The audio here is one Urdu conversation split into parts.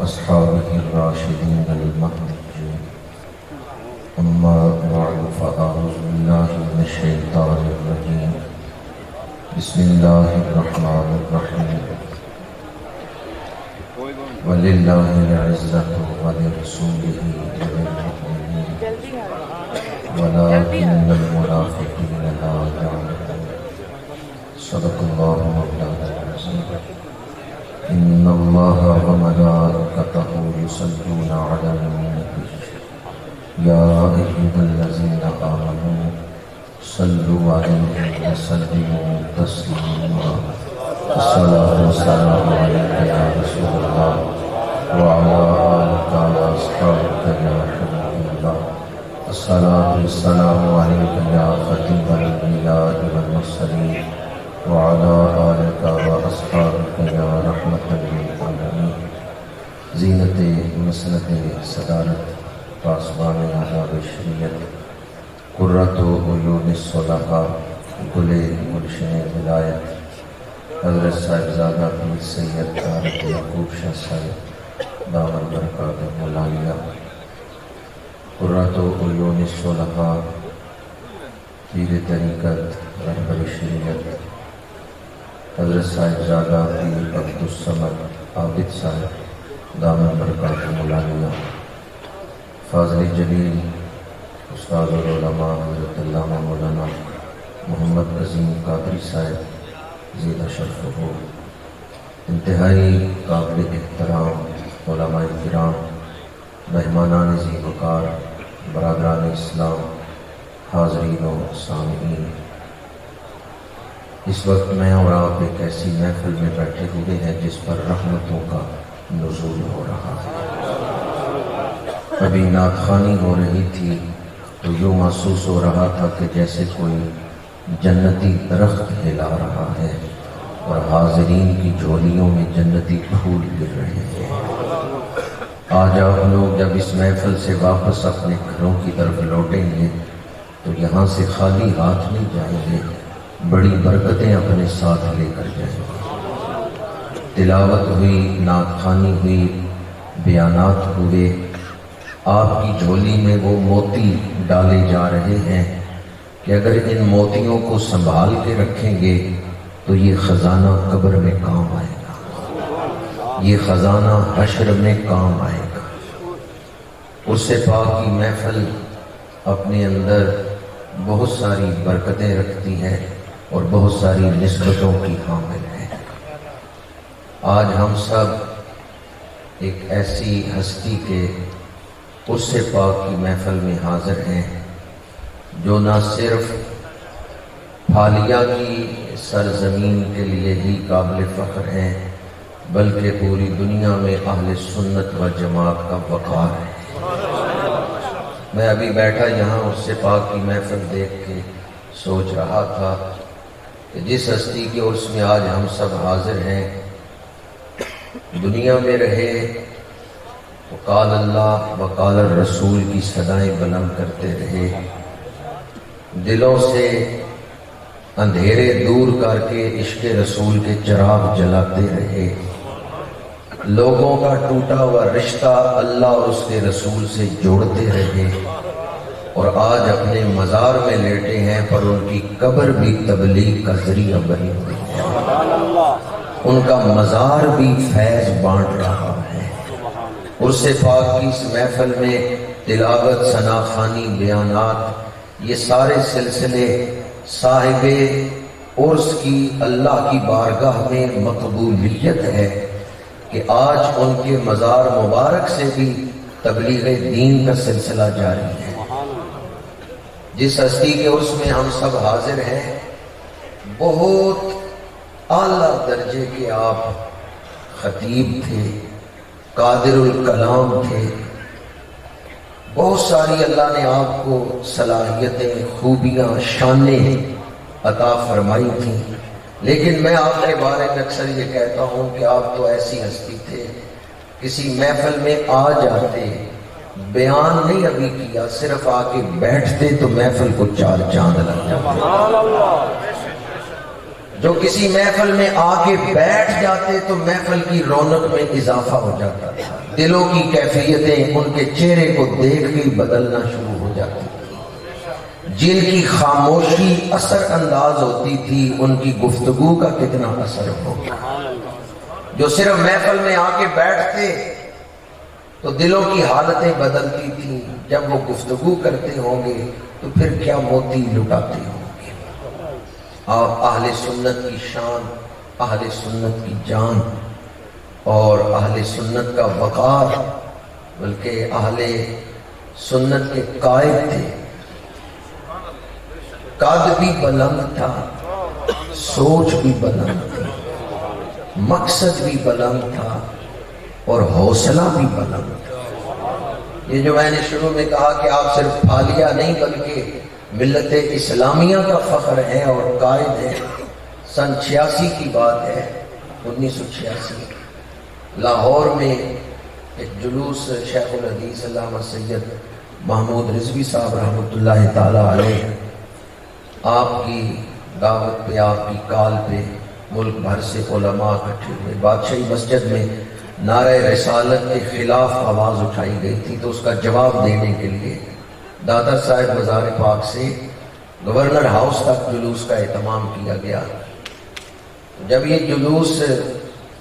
وأصحابه الراشدين المهديين. أما بعد فأعوذ بالله من الشيطان الرجيم. بسم الله الرحمن الرحيم. ولله العزة ولرسوله وللمؤمنين ولكن المنافقين لا يعلمون. صدق الله مولانا العظيم. إن الله وملائكته يصلون على النبي يا أيها الذين آمنوا صلوا عليه وسلموا تسليما. الصلاة والسلام عليك يا رسول الله وعلى آلك وأصحابك يا حبيب الله. الصلاة والسلام عليك يا خاتم الأنبياء والمرسلين وعلى آلك وأصحابك يا رحمة للعالمين. زینت مسنت صدارت پاسبان آداب شریعت قرۃ عیون الصلحاء گل گلشن ولایت حضرت صاحبزادہ پیر سید طارق یعقوب شاہ صاحب دامن برکاتہ العالیہ، قرۃ عیون الصلحاء پیر طریقت رہبر شریعت حضرت صاحبزادہ پیر عبدالصمد عابد صاحب دامن برکاتہ العالیہ، فاضل جلیل استاد العلماء حضرت علامہ مولانا محمد عظیم قادری صاحب زیدہ شرف ہو، انتہائی قابل احترام علماء کرام، مہمانان ذی وقار، برادران اسلام، حاضرین و سامعین، اس وقت میں اور آپ ایک ایسی محفل میں بیٹھے ہوئے ہیں جس پر رحمتوں کا نزول ہو رہا ہے۔ ابھی نعت خوانی ہو رہی تھی تو یوں محسوس ہو رہا تھا کہ جیسے کوئی جنتی درخت ہلا رہا ہے اور حاضرین کی جھولیوں میں جنتی پھول گر رہے ہیں۔ آج آپ لوگ جب اس محفل سے واپس اپنے گھروں کی طرف لوٹیں گے تو یہاں سے خالی ہاتھ نہیں جائیں گے، بڑی برکتیں اپنے ساتھ لے کر جائیں گے۔ تلاوت ہوئی، نعت خوانی ہوئی، بیانات ہوئے، آپ کی جھولی میں وہ موتی ڈالے جا رہے ہیں کہ اگر ان موتیوں کو سنبھال کے رکھیں گے تو یہ خزانہ قبر میں کام آئے گا، یہ خزانہ حشر میں کام آئے گا۔ اس سے پاک کی محفل اپنے اندر بہت ساری برکتیں رکھتی ہے اور بہت ساری نسبتوں کی حامل ہے۔ آج ہم سب ایک ایسی ہستی کے اس سے پاک کی محفل میں حاضر ہیں جو نہ صرف حالیہ کی سرزمین کے لیے ہی قابل فخر ہیں بلکہ پوری دنیا میں اہل سنت و جماعت کا وقار ہے۔ میں ابھی بیٹھا یہاں اس سے پاک کی محفل دیکھ کے سوچ رہا تھا کہ جس ہستی کے عرس میں آج ہم سب حاضر ہیں دنیا میں رہے تو قال اللہ وقال الرسول کی صدائیں بلند کرتے رہے، دلوں سے اندھیرے دور کر کے عشق رسول کے چراغ جلاتے رہے، لوگوں کا ٹوٹا ہوا رشتہ اللہ اور اس کے رسول سے جوڑتے رہے، اور آج اپنے مزار میں لیٹے ہیں پر ان کی قبر بھی تبلیغ کا ذریعہ بنی ہوئی ہے، ان کا مزار بھی فیض بانٹ رہا ہے۔ عرس پاک کی اس محفل میں تلاوت، ثنا خوانی، بیانات، یہ سارے سلسلے صاحب عرس کی اللہ کی بارگاہ میں مقبولیت ہے کہ آج ان کے مزار مبارک سے بھی تبلیغ دین کا سلسلہ جاری ہے۔ جس ہستی کے عرس میں ہم سب حاضر ہیں بہت اعلیٰ درجے کے آپ خطیب تھے، قادر الکلام تھے، بہت ساری اللہ نے آپ کو صلاحیتیں، خوبیاں، شانیں عطا فرمائی تھیں، لیکن میں آپ کے بارے میں اکثر یہ کہتا ہوں کہ آپ تو ایسی ہستی تھے، کسی محفل میں آ جاتے، بیان نہیں ابھی کیا، صرف آ کے بیٹھتے تو محفل کو چار چاند لگ جاتے۔ جو کسی محفل میں آ کے بیٹھ جاتے تو محفل کی رونق میں اضافہ ہو جاتا تھا، دلوں کی کیفیتیں ان کے چہرے کو دیکھ کے بدلنا شروع ہو جاتی تھی، جن کی خاموشی اثر انداز ہوتی تھی ان کی گفتگو کا کتنا اثر ہوگا۔ جو صرف محفل میں آ کے بیٹھتے تو دلوں کی حالتیں بدلتی تھیں، جب وہ گفتگو کرتے ہوں گے تو پھر کیا موتی لٹاتے ہوں گے۔ اور اہل سنت کی شان، اہل سنت کی جان اور اہل سنت کا وقار، بلکہ اہل سنت کے قائد تھے، قد بھی بلند تھا، سوچ بھی بلند تھی، مقصد بھی بلند تھا اور حوصلہ بھی بلند تھا۔ یہ جو میں نے شروع میں کہا کہ آپ صرف پھالیہ نہیں بلکہ ملت اسلامیہ کا فخر ہے اور قائد ہے، سن 86 کی بات ہے، 1986 لاہور میں ایک جلوس شیخ الحدیث علامہ سید محمود رضوی صاحب رحمۃ اللہ تعالی علیہ، آپ کی دعوت پہ، آپ کی کال پہ ملک بھر سے علماء اکٹھے ہوئے، بادشاہی مسجد میں نعرہ رسالت کے خلاف آواز اٹھائی گئی تھی، تو اس کا جواب دینے کے لیے داتا صاحب مزار پاک سے گورنر ہاؤس تک جلوس کا اہتمام کیا گیا۔ جب یہ جلوس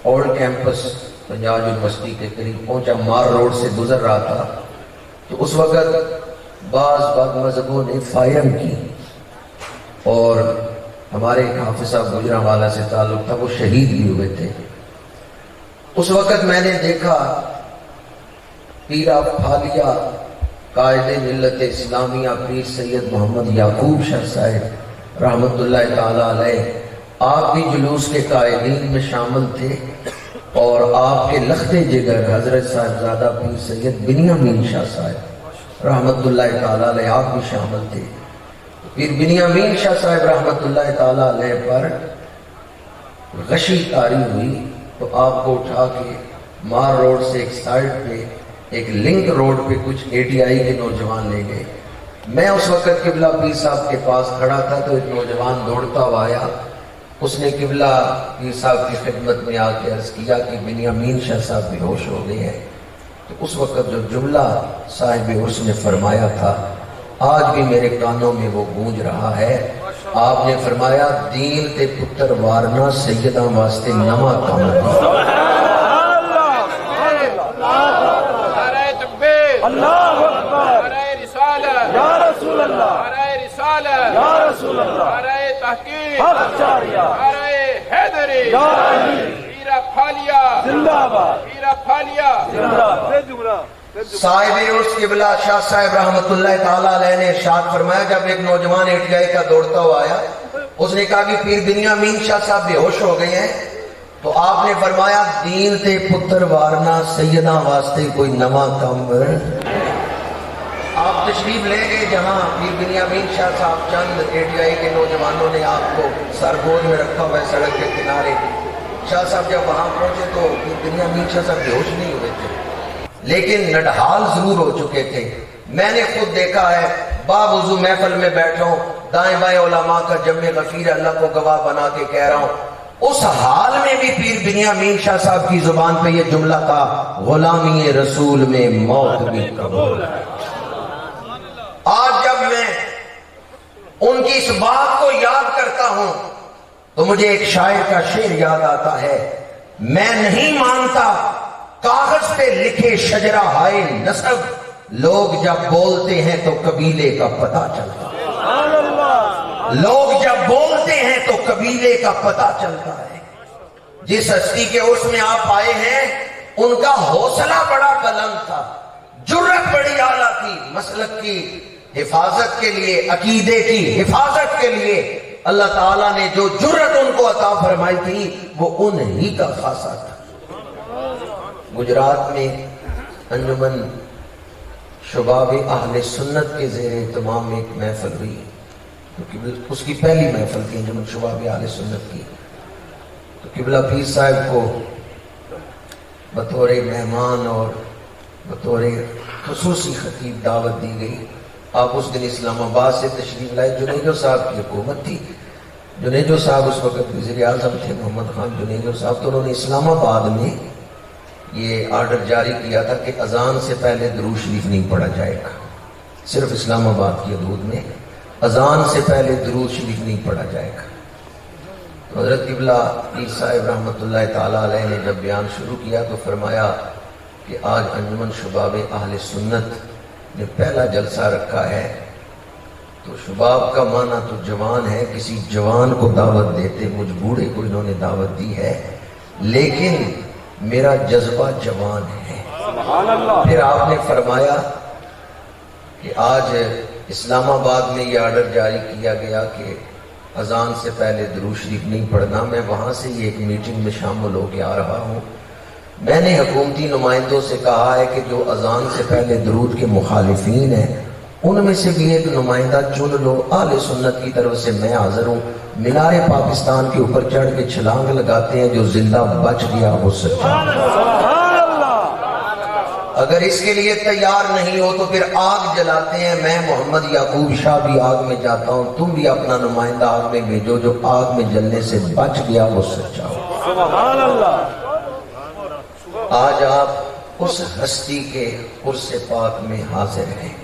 اولڈ کیمپس پنجاب یونیورسٹی کے قریب پہنچا، مار روڈ سے گزر رہا تھا، تو اس وقت بعض بد مذہبوں نے فائرنگ کی اور ہمارے ایک حافظ صاحب گجرانوالہ سے تعلق تھا، وہ شہید بھی ہوئے تھے۔ اس وقت میں نے دیکھا پیرا پھالیہ قائد ملت اسلامیہ پیر سید محمد یعقوب شاہ صاحب رحمۃ اللہ تعالی علیہ، آپ بھی جلوس کے قائدین میں شامل تھے، اور آپ کے لختے جگر حضرت صاحبزادہ پیر سید بنیامین شاہ صاحب رحمۃ اللہ تعالی علیہ آپ بھی شامل تھے۔ پھر بنیامین شاہ صاحب رحمۃ اللہ تعالی علیہ پر غشی طاری ہوئی تو آپ کو اٹھا کے مار روڈ سے ایک سائڈ پہ ایک لنک روڈ پہ کچھ اے ٹی آئی کے نوجوان لے گئے۔ میں اس وقت قبلہ پیر صاحب کے پاس کھڑا تھا تو ایک نوجوان دوڑتا ہوا آیا، اس نے قبلہ پیر صاحب کی خدمت میں آ کے عرض کیا کہ بنیامین شاہ صاحب بے ہوش ہو گئے ہیں۔ تو اس وقت جو جملہ صاحب عرس نے فرمایا تھا آج بھی میرے کانوں میں وہ گونج رہا ہے۔ آپ نے فرمایا دین تے پتر وارنا سیداں واسطے نواں کام ہے۔ اللہ اکبر، نعرہ رسالت یا رسول اللہ، نعرہ رسالت یا رسول اللہ، نعرہ تحقیق حق جاریہ، نعرہ حیدری یا علی، پیرا پھالیہ زندہ باد، پیرا پھالیہ زندہ باد۔ صاحب عرس قبلہ شاہ صاحب رحمۃ اللہ تعالی علیہ نے ارشاد فرمایا، جب ایک نوجوان اے ٹی آئی کا دوڑتا ہوا آیا، اس نے کہا کہ پیر بنیامین شاہ صاحب بے ہوش ہو گئے ہیں، تو آپ نے فرمایا دین تے پتر وارنا سیداں واسطے کوئی نواں کام۔ آپ تشریف لے گئے جہاں پیر بنیامین شاہ صاحب، چند اے ٹی آئی کے نوجوانوں نے آپ کو سرگود میں رکھا ہوا ہے سڑک کے کنارے۔ شاہ صاحب جب وہاں پہنچے تو پیر بنیامین شاہ صاحب بے ہوش نہیں ہوئے تھے، لیکن نڈھال ضرور ہو چکے تھے۔ میں نے خود دیکھا ہے، باوضو محفل میں بیٹھا ہوں، دائیں بائیں علماء کا جمع غفیر اللہ کو گواہ بنا کے کہہ رہا ہوں، اس حال میں بھی پیر بنیامین شاہ صاحب کی زبان پہ یہ جملہ تھا، غلامی رسول میں موت بھی قبول ہے۔ آج جب میں ان کی اس بات کو یاد کرتا ہوں تو مجھے ایک شاعر کا شعر یاد آتا ہے، میں نہیں مانتا کاغذ پہ لکھے شجرہ ہائے نسب، لوگ جب بولتے ہیں تو قبیلے کا پتہ چلتا ہے، لوگ جب بولتے ہیں تو قبیلے کا پتہ چلتا ہے۔ جس ہستی کے عرس میں آپ آئے ہیں ان کا حوصلہ بڑا بلند تھا، جرت بڑی اعلیٰ تھی، مسلک کی حفاظت کے لیے، عقیدے کی حفاظت کے لیے اللہ تعالیٰ نے جو جرت ان کو عطا فرمائی تھی وہ انہی کا خاصہ تھا۔ گجرات میں انجمن شباب اہل سنت کے زیر اہتمام میں ایک محفل ہوئی، اس کی پہلی محفل تھی انجمن شباب اہل سنت کی، تو قبلہ پیر صاحب کو بطور مہمان اور بطور خصوصی خطیب دعوت دی گئی۔ آپ اس دن اسلام آباد سے تشریف لائے، جنیدو صاحب کی حکومت تھی، جنیجو صاحب اس وقت وزیر اعظم تھے، محمد خان جنیجو صاحب، تو انہوں نے اسلام آباد میں یہ آرڈر جاری کیا تھا کہ اذان سے پہلے درود شریف نہیں پڑھا جائے گا، صرف اسلام آباد کی حدود میں اذان سے پہلے درود شریف نہیں پڑھا جائے گا۔ حضرت قبلہ پیر صاحب رحمۃ اللہ تعالیٰ علیہ نے جب بیان شروع کیا تو فرمایا کہ آج انجمن شباب اہل سنت نے پہلا جلسہ رکھا ہے، تو شباب کا معنی تو جوان ہے، کسی جوان کو دعوت دیتے، مجھ بوڑھے کو انہوں نے دعوت دی ہے، لیکن میرا جذبہ جوان ہے۔ پھر آپ نے فرمایا کہ آج اسلام آباد میں یہ آرڈر جاری کیا گیا کہ اذان سے پہلے درود شریف نہیں پڑھنا۔ میں وہاں سے یہ ایک میٹنگ میں شامل ہو کے آ رہا ہوں، میں نے حکومتی نمائندوں سے کہا ہے کہ جو اذان سے پہلے درود کے مخالفین ہیں ان میں سے بھی ایک نمائندہ چن لو، اہل سنت کی طرف سے میں حاضر ہوں، مینار پاکستان کے اوپر چڑھ کے چھلانگ لگاتے ہیں، جو زندہ بچ گیا وہ سچا۔ اگر اس کے لیے تیار نہیں ہو تو پھر آگ جلاتے ہیں، میں محمد یعقوب شاہ بھی آگ میں جاتا ہوں، تم بھی اپنا نمائندہ آگ میں بھیجو، جو آگ میں جلنے سے بچ گیا وہ سچا ہو۔ سبحان اللہ۔ آج آپ اس ہستی کے قرص پاک میں حاضر ہیں۔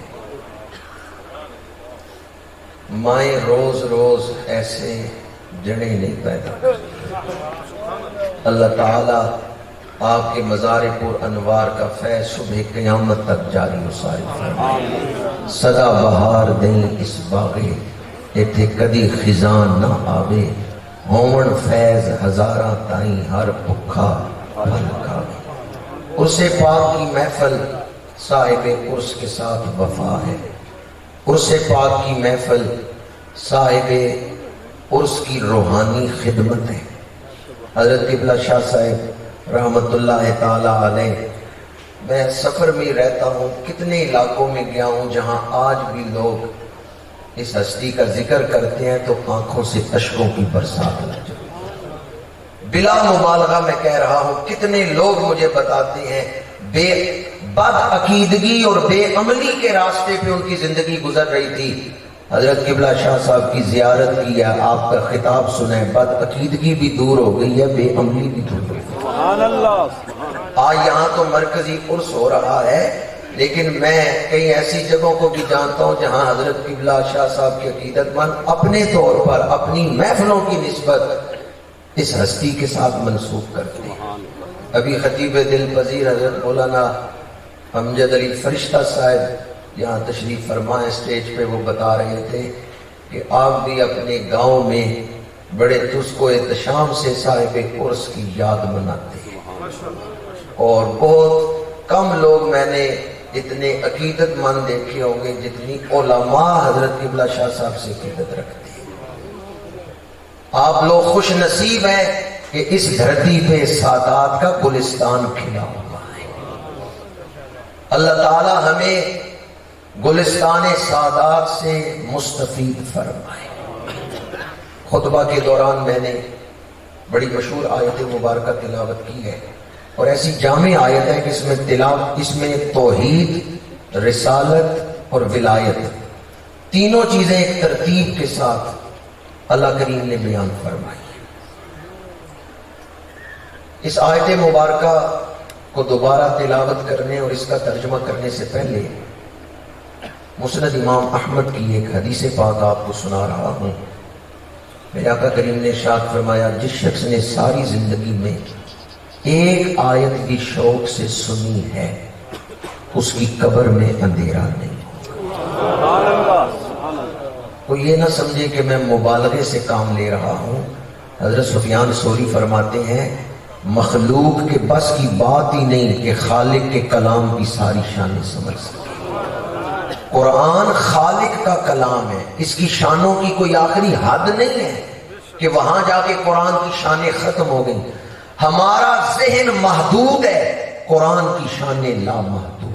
مائیں روز روز ایسے جڑیں نہیں پیدا کرتی۔ اللہ تعالیٰ آپ کے مزار پر انوار کا فیض صبح قیامت تک جاری و ساری فرمائے۔ سدا بہار دیں اس باغے، ایتھے کدی خزان نہ آوے، ہون فیض ہزاراں تائیں ہر بھکھا پھل کھاوے۔ عرص پاک کی محفل صاحب عرص کے ساتھ وفا ہے، عرص پاک کی محفل صاحب عرص کی روحانی خدمت ہے۔ حضرت قبلہ شاہ صاحب رحمت اللہ تعالیٰ علیہ، میں سفر میں رہتا ہوں، کتنے علاقوں میں گیا ہوں جہاں آج بھی لوگ اس ہستی کا ذکر کرتے ہیں تو آنکھوں سے اشکوں کی برسات لگ جاتی ہے۔ بلا مبالغہ میں کہہ رہا ہوں، کتنے لوگ مجھے بتاتے ہیں بے بد عقیدگی اور بے عملی کے راستے پہ ان کی زندگی گزر رہی تھی، حضرت قبلہ شاہ صاحب کی زیارت کی ہے، آپ کا خطاب سنیں، بد عقیدگی بھی دور ہو گئی ہے، بے عملی بھی دور ہو گئی۔ سبحان اللہ۔ آج یہاں تو مرکزی عرس ہو رہا ہے، لیکن میں کئی ایسی جگہوں کو بھی جانتا ہوں جہاں حضرت قبلہ شاہ صاحب کی عقیدت مند اپنے طور پر اپنی محفلوں کی نسبت اس ہستی کے ساتھ منسوخ کرتے ہیں۔ ابھی خطیب دل پذیر حضرت مولانا امجد علی فرشتہ صاحب یہاں تشریف فرمائے، اسٹیج پہ وہ بتا رہے تھے کہ آپ بھی اپنے گاؤں میں بڑے تسک و احتشام سے صاحب عرس کی یاد مناتے ہیں، اور بہت کم لوگ میں نے اتنے عقیدت مند دیکھے ہوں گے جتنی علماء حضرت قبلہ شاہ صاحب سے عقیدت رکھتے ہیں۔ آپ لوگ خوش نصیب ہیں کہ اس دھرتی پہ سادات کا گلستان کھلا ہوا ہے۔ اللہ تعالی ہمیں گلستان سادات سے مستفید فرمائے۔ خطبہ کے دوران میں نے بڑی مشہور آیت مبارکہ تلاوت کی ہے، اور ایسی جامع آیت ہے کہ اس میں توحید، رسالت اور ولایت تینوں چیزیں ایک ترتیب کے ساتھ اللہ کریم نے بیان فرمائی ہے۔ اس آیت مبارکہ کو دوبارہ تلاوت کرنے اور اس کا ترجمہ کرنے سے پہلے مسند امام احمد کی ایک حدیث پاک آپ کو سنا رہا ہوں۔ میرے آقا کریم نے ارشاد فرمایا، جس شخص نے ساری زندگی میں ایک آیت بھی شوق سے سنی ہے اس کی قبر میں اندھیرا نہیں ہوگا۔ کوئی یہ نہ سمجھے کہ میں مبالغے سے کام لے رہا ہوں۔ حضرت سفیان ثوری فرماتے ہیں، مخلوق کے بس کی بات ہی نہیں کہ خالق کے کلام کی ساری شانیں سمجھ سکے۔ قرآن خالق کا کلام ہے، اس کی شانوں کی کوئی آخری حد نہیں ہے کہ وہاں جا کے قرآن کی شانیں ختم ہو گئیں۔ ہمارا ذہن محدود ہے، قرآن کی شانیں لامحدود۔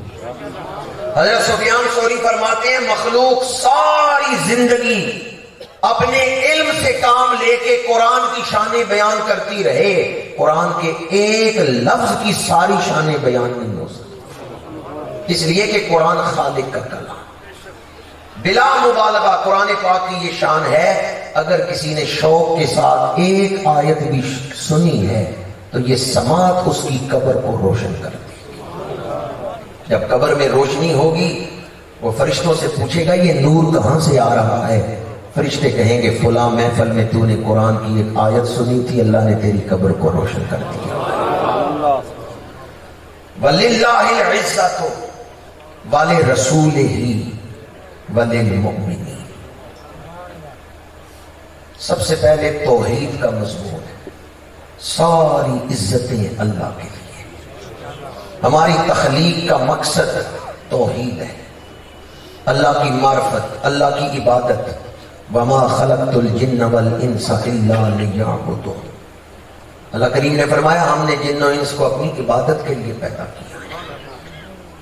حضرت سفیان ثوری فرماتے ہیں، مخلوق ساری زندگی اپنے علم سے کام لے کے قرآن کی شانیں بیان کرتی رہے، قرآن کے ایک لفظ کی ساری شانیں بیان نہیں ہو سکتی، اس لیے کہ قرآن خالق کا کلام۔ بلا مبالغہ قرآن پاک کی یہ شان ہے اگر کسی نے شوق کے ساتھ ایک آیت بھی سنی ہے تو یہ سماعت اس کی قبر کو روشن کر دے گی۔ جب قبر میں روشنی ہوگی وہ فرشتوں سے پوچھے گا یہ نور کہاں سے آ رہا ہے؟ فرشتے کہیں گے فلاں محفل میں تو نے قرآن کی ایک آیت سنی تھی، اللہ نے تیری قبر کو روشن کر دیا۔ وَلِلَّهِ الْعِزَّةُ وَلِرَسُولِهِ وَلِلْمُؤْمِنِينَ۔ سب سے پہلے توحید کا مضمون ہے، ساری عزتیں اللہ کے لیے۔ ہماری تخلیق کا مقصد توحید ہے، اللہ کی معرفت، اللہ کی عبادت۔ وَمَا خَلَقْتُ الْجِنَّ وَالْإِنسَ إِلَّا لِيَعْبُدُونِ۔ اللہ کریم نے فرمایا ہم نے جن و انس کو اپنی عبادت کے لیے پیدا کیا ہے۔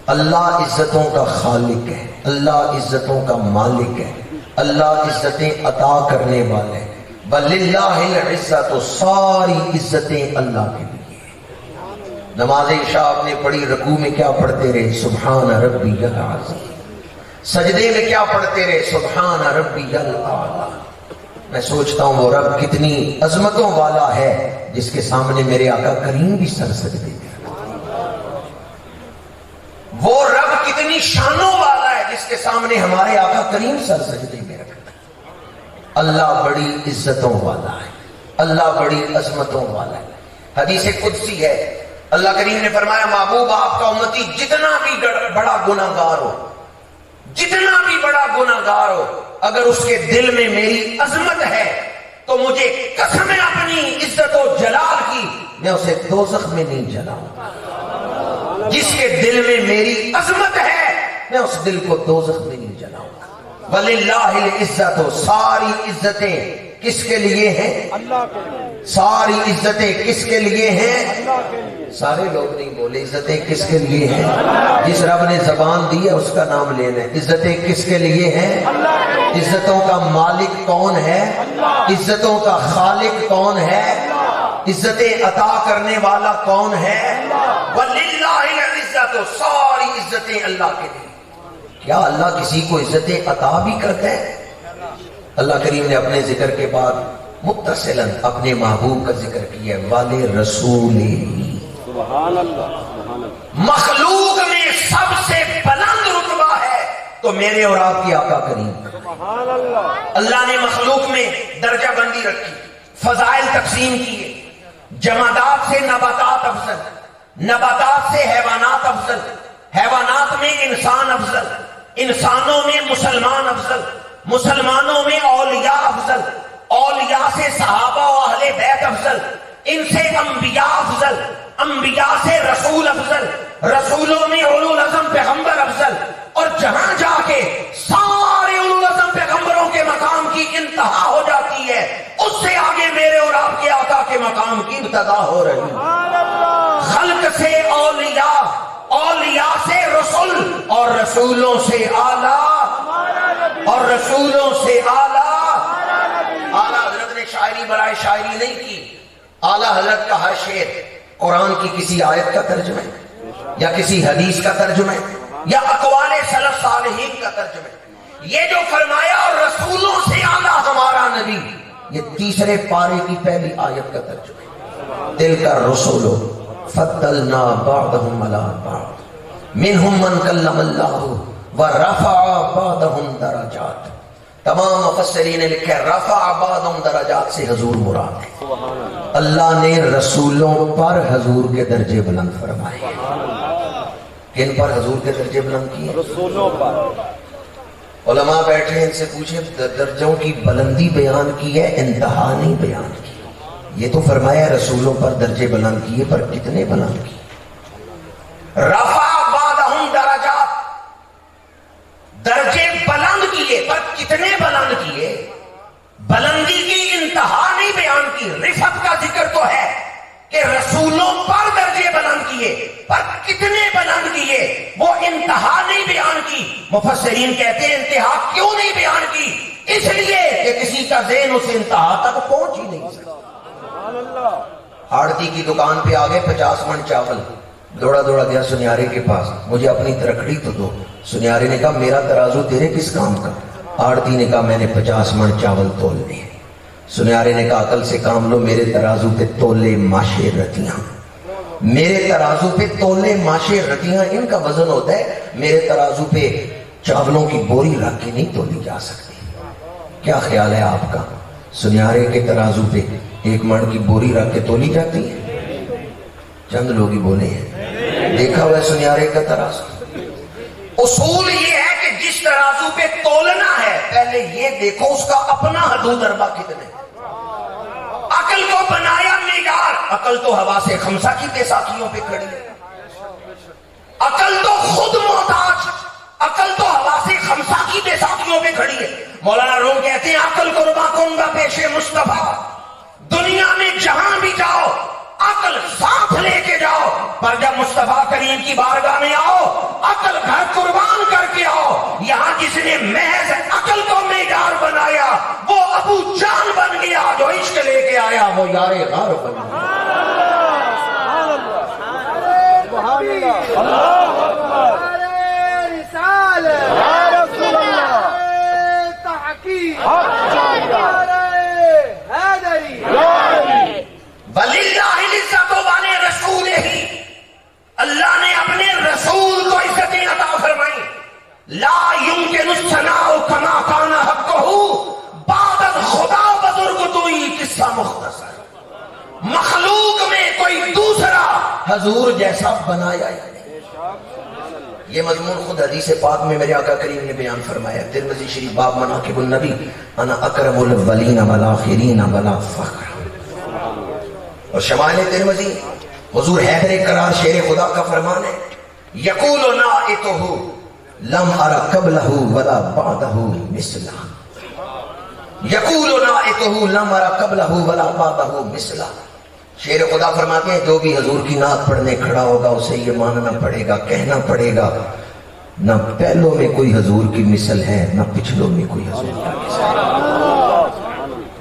اللہ عزتوں کا خالق ہے، اللہ عزتوں کا مالک ہے، اللہ عزتیں عطا کرنے والے ہیں۔ وَلِلَّهِ الْعِزَّةُ، ساری عزتیں اللہ کے لیے۔ نماز عشاء آپ نے پڑھی، رکوع میں کیا پڑھتے رہے؟ سبحان ربی العظیم۔ سجدے میں کیا پڑھتے رہے؟ سبحان ربی الاعلی۔ میں سوچتا ہوں وہ رب کتنی عظمتوں والا ہے جس کے سامنے میرے آقا کریم بھی سر سجدے میں رکھتے ہیں۔ وہ رب کتنی شانوں والا ہے جس کے سامنے ہمارے آقا کریم سر سجدے میں رکھتے ہیں۔ اللہ بڑی عزتوں والا ہے، اللہ بڑی عظمتوں والا ہے۔ حدیث قدسی ہے، اللہ کریم نے فرمایا محبوب آپ کا امتی جتنا بھی بڑا گناہگار ہو، جتنا بھی بڑا گناہگار ہو، اگر اس کے دل میں میری عظمت ہے تو مجھے قسم ہے اپنی عزت و جلال کی، میں اسے دوزخ میں نہیں جلاؤں گا۔ جس کے دل میں میری عظمت ہے میں اس دل کو دوزخ میں نہیں جلاؤں گا۔ وَلِلَّهِ الْعِزَّةُ، ساری عزتیں کس کے لیے ہیں؟ اللہ کے لیے۔ ساری عزتیں کس کے لیے ہیں؟ اللہ کے لیے۔ سارے لوگ نہیں بولے عزتیں کس کے لیے ہیں؟ جس رب نے زبان دی ہے اس کا نام لینا ہے۔ عزتیں کس کے لیے ہیں؟ اللہ کے لیے۔ عزتوں کا مالک کون ہے؟ اللہ۔ عزتوں کا خالق کون ہے؟ اللہ۔ عزتیں عطا کرنے والا کون ہے؟ اللہ۔ وَلِلَّهِ الْعِزَّةُ، ساری عزتیں اللہ کے لیے۔ کیا اللہ کسی کو عزتیں عطا بھی کرتے ہیں؟ اللہ کریم نے اپنے ذکر کے بعد متصلاً اپنے محبوب کا ذکر کیا ہے، وَلِرَسُولِهِ۔ سبحان اللہ، سبحان اللہ۔ مخلوق میں سب سے بلند رتبہ ہے تو میرے اور آپ کی آقا کریم۔ سبحان اللہ۔ اللہ نے مخلوق میں درجہ بندی رکھی، فضائل تقسیم کیے۔ جمادات سے نباتات افضل، نباتات سے حیوانات افضل، حیوانات میں انسان افضل، انسانوں میں مسلمان افضل، مسلمانوں میں اولیاء افضل، اولیاء سے صحابہ و اہل بیت افضل، ان سے انبیاء افضل، انبیاء سے رسول افضل، رسولوں میں اولو العزم پیغمبر افضل، اور جہاں جا کے سارے اولو العزم پیغمبروں کے مقام کی انتہا ہو جاتی ہے، اس سے آگے میرے اور آپ کے آقا کے مقام کی ابتدا ہو رہی ہے۔ خلق سے اولیاء، اولیاء سے رسول، اور رسولوں سے اعلیٰ، اور رسولوں سے اعلیٰ۔ اعلیٰ حضرت نے شاعری برائے شاعری نہیں کی، اعلیٰ حضرت کا ہر شعر قرآن کی کسی آیت کا ترجمہ ہے، یا کسی حدیث کا ترجمہ ہے، یا اقوال سلف صالحین کا ترجمہ ہے۔ یہ جو فرمایا اور رسولوں سے اعلیٰ ہمارا نبی، یہ تیسرے پارے کی پہلی آیت کا ترجمہ ہے۔ تلک الرسل فضلنا بعضهم على بعض منهم من کلم اللہ ورفع بعضهم درجات۔ تمام مفسرین نے لکھا ہے رفع بعضهم درجات سے حضور مراد ہے۔ اللہ نے رسولوں پر حضور کے درجے بلند فرمائے۔ کن پر حضور کے درجے بلند کیے؟ رسولوں پر۔ علماء بیٹھے ان سے پوچھے درجوں کی بلندی بیان کی ہے، انتہا نہیں بیان کی۔ یہ تو فرمایا رسولوں پر درجے بلند کیے، پر کتنے بلند کیے؟ رفع بعضهم درجات، درجے بلند کیے، پر کتنے بلند کیے؟ بلندی کی انتہا نہیں بیان کی۔ رفعت کا ذکر تو ہے کہ رسولوں پر درجے بلند کیے، پر کتنے بلند کیے، وہ انتہا نہیں بیان کی۔ مفسرین کہتے ہیں انتہا کیوں نہیں بیان کی؟ اس لیے کہ کسی کا ذہن اس انتہا تک پہنچ ہی نہیں سکتا۔ آڑتی کی دکان پہ آگے 50 من چاول، دوڑا دوڑا گیا سنیارے کے پاس، مجھے اپنی ترکڑی تو دو۔ سنیارے نے کہا میرا ترازو تیرے کس کام کا؟ آڑتی نے کہا میں نے 50 من چاول تولنے ہیں۔ سنیارے نے کہا عقل سے کام لو، میرے ترازو پہ تولے ماشے رتیاں، میرے ترازو پہ تولے ماشے رتیاں، ان کا وزن ہوتا ہے، میرے ترازو پہ چاولوں کی بوری رکھ کے نہیں تولی جا سکتی۔ کیا خیال ہے آپ کا؟ سنیارے کے ترازو پہ ایک من کی بوری رکھ کے تولی جاتی ہے؟ چند لوگ ہی بولے ہیں، دیکھا ہوا ہے سنیارے کا ترازو؟ اصول یہ ہے کہ جس ترازو پہ تولنا ہے پہلے یہ دیکھو اس کا اپنا حدود اربا کتنے۔ عقل کو بنایا معیار، عقل تو حواس خمسہ کی بیساکھیوں پہ کھڑی ہے، عقل تو خود محتاج، عقل تو حواس خمسہ کی بیساکھیوں پہ کھڑی ہے۔ مولانا روم کہتے ہیں عقل قربا کنگا پیش مصطفیٰ، دنیا میں جہاں بھی جاؤ عقل ساتھ لے کے جاؤ، پر جب مصطفیٰ کریم کی بارگاہ میں آؤ عقل گھر قربان کر کے آؤ۔ یہاں جس نے محض عقل کو معیار بنایا وہ ابو جان بن گیا، جو عشق لے کے آیا وہ یار غار بن گیا۔ وَلِلَّهِ الْعِزَّةُ وَلِرَسُولِهِ، اللہ نے اپنے رسول کو عزتیں عطا فرمائی۔ لا يمكن الثناء كما كان حقه بعد خدا بزرگ توئی، قصہ مختصر، مخلوق میں کوئی دوسرا حضور جیسا بنایا ہی نہیں۔ یہ مضمون خود حدیث پاک میں میرے آقا کریم نے بیان فرمایا، ترمذی شریف باب مناقب النبی، انا اکرم الاولین والآخرین ولا فخر۔ اور شمائل ترمذی حضور حیدر کرار شیر خدا کا فرمان ہے، یقول نائتہ لم ارى قبلہ ولا بعدہ مثلہ، یقول نائتہ لم ارى قبلہ ولا بعدہ مثلہ۔ شیر خدا فرماتے ہیں جو بھی حضور کی نعت پڑھنے کھڑا ہوگا اسے یہ ماننا پڑے گا، کہنا پڑے گا، نہ پہلوں میں کوئی حضور کی مثل ہے نہ پچھلوں میں کوئی حضور کی مثل ہے۔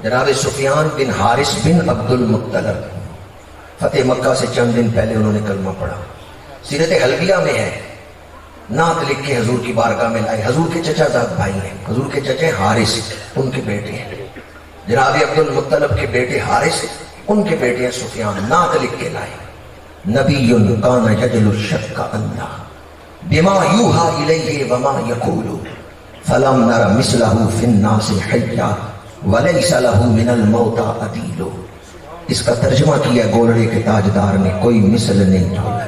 جناب سفیان بن حارث بن عبد المطلب فتح مکہ سے چند دن پہلے انہوں نے کلمہ پڑھا، سیرت حلبیہ میں ہے، نعت لکھ کے حضور کی بارگاہ میں لائے۔ حضور کے چچا زاد بھائی ہیں، حضور کے چچے حارث، ان کے بیٹے ہیں جناب عبد المطلب کے بیٹے حارث، ان کے بیٹے ہیں سفیان، نعت لکھ کے لائے۔ نبی کان یجل الشک اللہ بما یوحا الیہ وما یقول فلم نر مثلہ فی الناس حیا ولیس لہ من الموتى عدیل۔ اس کا ترجمہ کیا گولڑے کے تاجدار نے، کوئی مثل نہیں ڈھونڈا،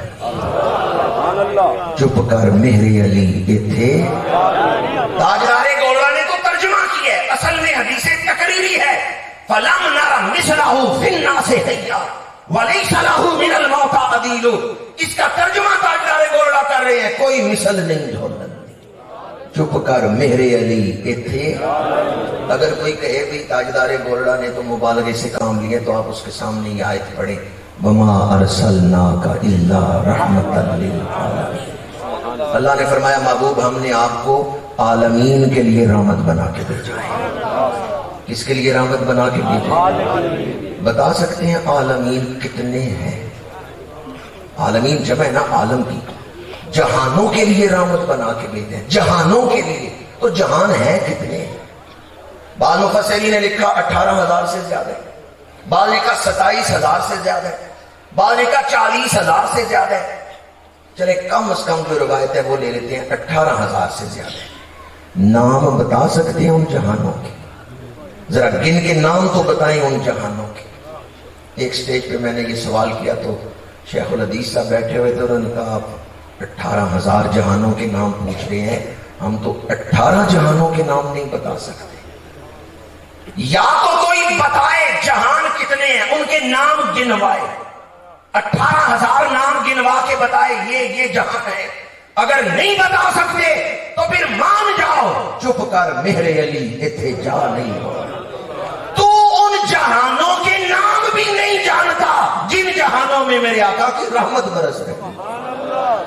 چپ کر مہر علی ایتھے۔ تاجدار گولڑا نے تو ترجمہ کیا ہے، اصل میں حدیث تقریری ہے، فلم نر مثلہ فی الناس حیا ولیس لہ من الموتى عدیل۔ اس کا ترجمہ تاجدار گولڑا کر رہے ہیں، کوئی مثل نہیں ڈھونڈا، چپ کر مہر علی ایتھے۔ اگر کوئی کہے بھی تاجدار گولڑا نے تو مبالغے سے کام لیے تو آپ اس کے سامنے یہ آیت پڑھیں، وما ارسلناک الا رحمۃ للعالمین۔ اللہ نے فرمایا محبوب ہم نے آپ کو عالمین کے لیے رحمت بنا کے بھیجا ہے۔ کس کے لیے رحمت بنا کے بھیجا ہے؟ بتا سکتے ہیں عالمین کتنے ہیں؟ عالمین جمع ہے نا عالم کی، جہانوں کے لیے رحمت بنا کے بھیجے ہیں، جہانوں کے لیے، تو جہان ہے کتنے؟ بعض مفسرین نے لکھا 18,000 سے زیادہ ہے، بعض نے کہا 27,000 سے زیادہ ہے، بعض نے کہا 40,000 سے زیادہ ہے۔ چلے کم از کم جو روایت ہے وہ لے لیتے ہیں 18,000 سے زیادہ ہے۔ نام بتا سکتے ہیں ان جہانوں کے؟ ذرا گن کے نام تو بتائیں ان جہانوں کے۔ ایک سٹیج پہ میں نے یہ سوال کیا تو شیخ الحدیث صاحب بیٹھے ہوئے تھے، انہوں نے کہا آپ 18,000 جہانوں کے نام پوچھ رہے ہیں، ہم تو 18 جہانوں کے نام نہیں بتا سکتے۔ یا تو کوئی بتائے جہان کتنے ہیں، ان کے نام گنوائے، 18,000 نام گنوا کے بتائے یہ جہان ہے۔ اگر نہیں بتا سکتے تو پھر مان جاؤ، چپ کر مہر علی ایتھے جا نہیں ہو۔ تو ان جہانوں کے نام بھی نہیں جانتا جن جہانوں میں میرے آقا کی رحمت برس رہی ہے۔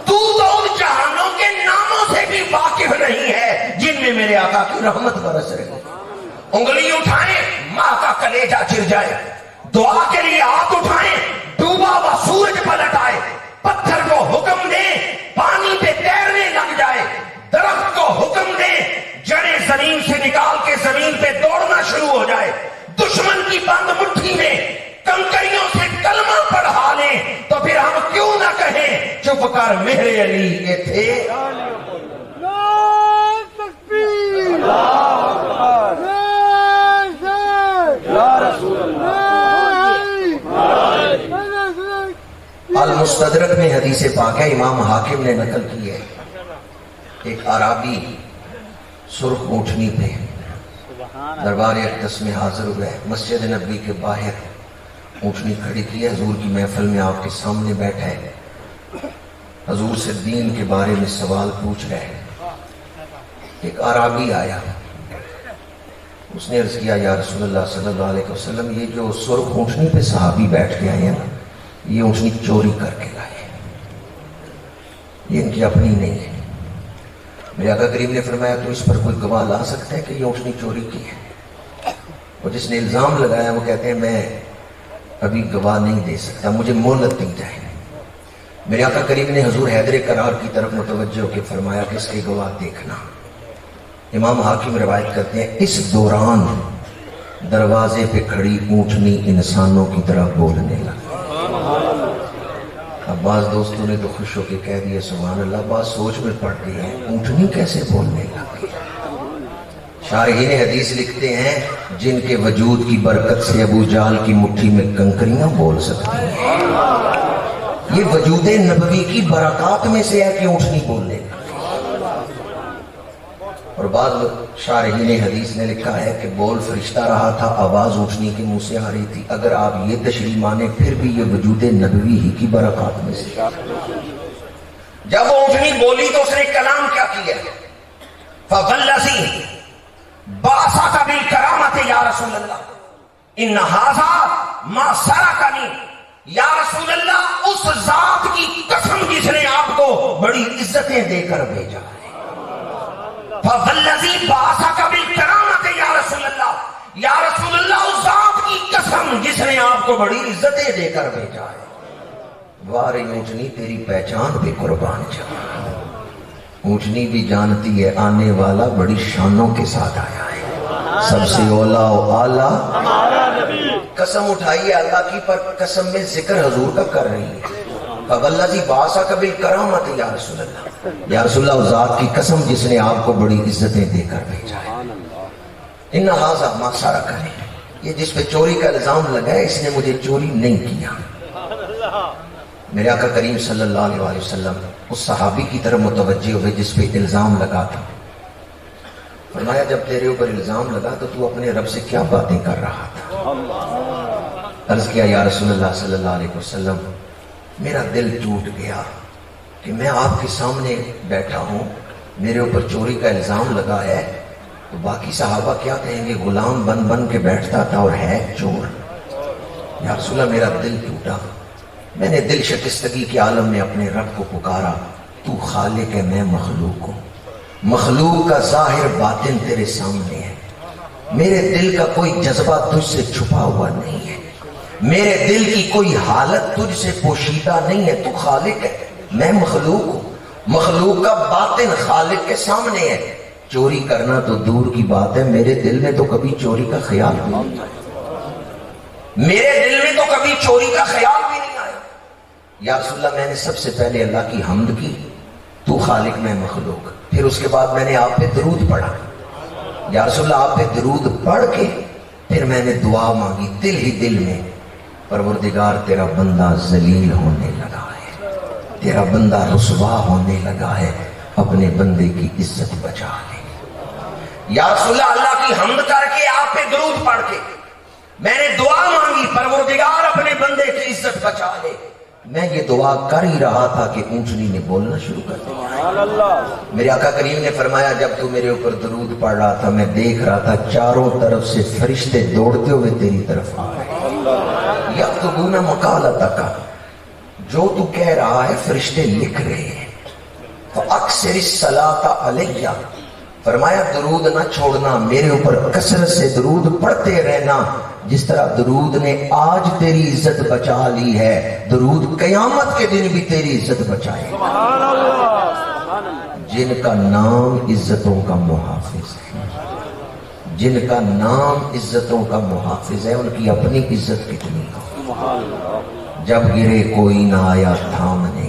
تو ان جہانوں کے ناموں سے بھی واقف نہیں ہے جن میں میرے آقا کی رحمت برس رہی ہے۔ انگلی اٹھائیں ماں کا کلیجہ چر جائے، دعا کے لیے ہاتھ اٹھائیں ڈوبا ہوا سورج پلٹ آئے، پتھر کو حکم دیں پانی پہ تیرنے لگ جائے، درخت کو حکم دیں جڑیں زمین سے نکال کے زمین پہ دوڑنا شروع ہو جائے، دشمن کی سرکار مہر علی کے تھے المستدرک میں حدیث پاک ہے، امام حاکم نے نقل کی ہے، ایک عرابی سرخ اونٹنی پہ دربار اقدس میں حاضر ہوئے، مسجد نبی کے باہر اونٹنی کھڑی کی ہے، حضور کی محفل میں آپ کے سامنے بیٹھا ہے، حضور سے دین کے بارے میں سوال پوچھ رہے ہیں۔ ایک عرابی آیا، اس نے عرض کیا یا رسول اللہ صلی اللہ علیہ وسلم، یہ جو سرخ اونٹنی پہ صحابی بیٹھ کے آئے ہیں نا، یہ اونٹنی چوری کر کے لائے، یہ ان کی اپنی نہیں ہے۔ میرے آقا کریم نے فرمایا تو اس پر کوئی گواہ لا سکتا ہے کہ یہ اونٹنی چوری کی ہے؟ اور جس نے الزام لگایا وہ کہتے ہیں میں ابھی گواہ نہیں دے سکتا، مجھے مہلت دی جائے۔ میرے آقا کریم نے حضور حیدر کرار کی طرف متوجہ ہو کے فرمایا کہ اس کے گواہ دیکھنا۔ امام حاکم روایت کرتے ہیں اس دوران دروازے پہ کھڑی اونٹنی انسانوں کی طرح بولنے لگی۔ اب بعض دوستوں نے تو خوش ہو کے کہہ دیا سبحان اللہ، بعض سوچ میں پڑ گئی ہے اونٹنی کیسے بولنے لگی۔ شارحین حدیث لکھتے ہیں جن کے وجود کی برکت سے ابو جہل کی مٹھی میں کنکریاں بول سکتی ہیں، یہ وجود نبوی کی برکات میں سے ہے کہ اونٹنی بولنے لگی۔ اور بعض شارحین حدیث نے لکھا ہے کہ بول فرشتہ رہا تھا، آواز اونٹنی کے منہ سے آ رہی تھی۔ اگر آپ یہ تشریح مانیں پھر بھی یہ وجود نبوی ہی کی برکات میں سے۔ جب وہ اونٹنی بولی تو اس نے کلام کیا کیا؟ فَوَالَّذِي بَعَثَكَ بِالْكَرَامَةِ یا رسول اللہ اِنَّ هَذَا مَا سَرَكَنِي، یا رسول اللہ اس ذات کی قسم جس نے آپ کو بڑی عزتیں دے کر بھیجا ہے۔ فَوَالَّذِي بَعَثَكَ بِالْكَرَامَةِ یا رسول اللہ، یا رسول اللہ اس ذات کی قسم جس نے آپ کو بڑی عزتیں دے کر بھیجا ہے۔ وارے اونٹنی تیری پہچان پہ قربان جاؤں، اونٹنی بھی جانتی ہے آنے والا بڑی شانوں کے ساتھ آیا ہے، سب سے اولا و اعلیٰ ہمارا نبی۔ قسم اٹھائی ہے اللہ کی، پر قسم میں ذکر حضور کا کر رہی ہے۔ فَوَالَّذِي بَعَثَكَ بِالْكَرَامَةِ یا رسول اللہ، یا رسول اللہ اس ذات کی قسم جس نے آپ کو بڑی عزتیں دے کر بھیجا ہے۔ اِنَّ هَذَا مَا سَرَكَنِي، یہ جس پہ چوری کا الزام لگا ہے اس نے مجھے چوری نہیں کیا۔ میرے آقا کریم صلی اللہ علیہ وسلم اس صحابی کی طرف متوجہ ہوئے جس پہ الزام لگا تھا، فرمایا جب تیرے اوپر الزام لگا تو اپنے رب سے کیا باتیں کر رہا تھا؟ عرض کیا یا رسول اللہ صلی اللہ علیہ وسلم میرا دل ٹوٹ گیا کہ میں آپ کے سامنے بیٹھا ہوں، میرے اوپر چوری کا الزام لگا ہے، تو باقی صحابہ کیا کہیں گے، غلام بن بن کے بیٹھتا تھا اور ہے چور۔ یا رسول اللہ میرا دل ٹوٹا، میں نے دل شکستگی کے عالم میں اپنے رب کو پکارا، تو خالق ہے میں مخلوق ہوں، مخلوق کا ظاہر باطن تیرے سامنے ہے، میرے دل کا کوئی جذبہ تجھ سے چھپا ہوا نہیں ہے، میرے دل کی کوئی حالت تجھ سے پوشیدہ نہیں ہے، تو خالق ہے میں مخلوق ہوں، مخلوق کا باطن خالق کے سامنے ہے، چوری کرنا تو دور کی بات ہے، میرے دل میں تو کبھی چوری کا خیال بھی نہیں آیا، میرے دل میں تو کبھی چوری کا خیال بھی نہیں آیا۔ یا رسول اللہ میں نے سب سے پہلے اللہ کی حمد کی، تو خالق میں مخلوق، پھر اس کے بعد میں نے آپ پہ درود پڑھا، یا رسول اللہ آپ پہ درود پڑھ کے پھر میں نے دعا مانگی دل ہی دل میں، پروردگار تیرا بندہ ذلیل ہونے لگا ہے، تیرا بندہ رسوا ہونے لگا ہے، اپنے بندے کی عزت بچا لے۔ یا رسول اللہ اللہ کی حمد کر کے آپ پہ درود پڑھ کے میں نے دعا مانگی پروردگار اپنے بندے کی عزت بچا لے۔ میں یہ دعا کر ہی رہا تھا کہ اونٹنی نے بولنا شروع کر دیا۔ میرے آقا کریم نے فرمایا جب تو میرے اوپر درود پڑھ رہا تھا میں دیکھ رہا تھا چاروں طرف سے فرشتے دوڑتے ہوئے تیری طرف آ رہے، یکتبون مقالتک، جو تو کہہ رہا ہے فرشتے لکھ رہے ہیں، فاکثر الصلاۃ علیہ، فرمایا درود نہ چھوڑنا، میرے اوپر کثرت سے درود پڑھتے رہنا، جس طرح درود نے آج تیری عزت بچا لی ہے، درود قیامت کے دن بھی تیری عزت بچائے۔ جن کا نام عزتوں کا محافظ ہے، جن کا نام عزتوں کا محافظ ہے، ان کی اپنی عزت کتنی ہو۔ جب گرے کوئی نہ آیا تھامنے،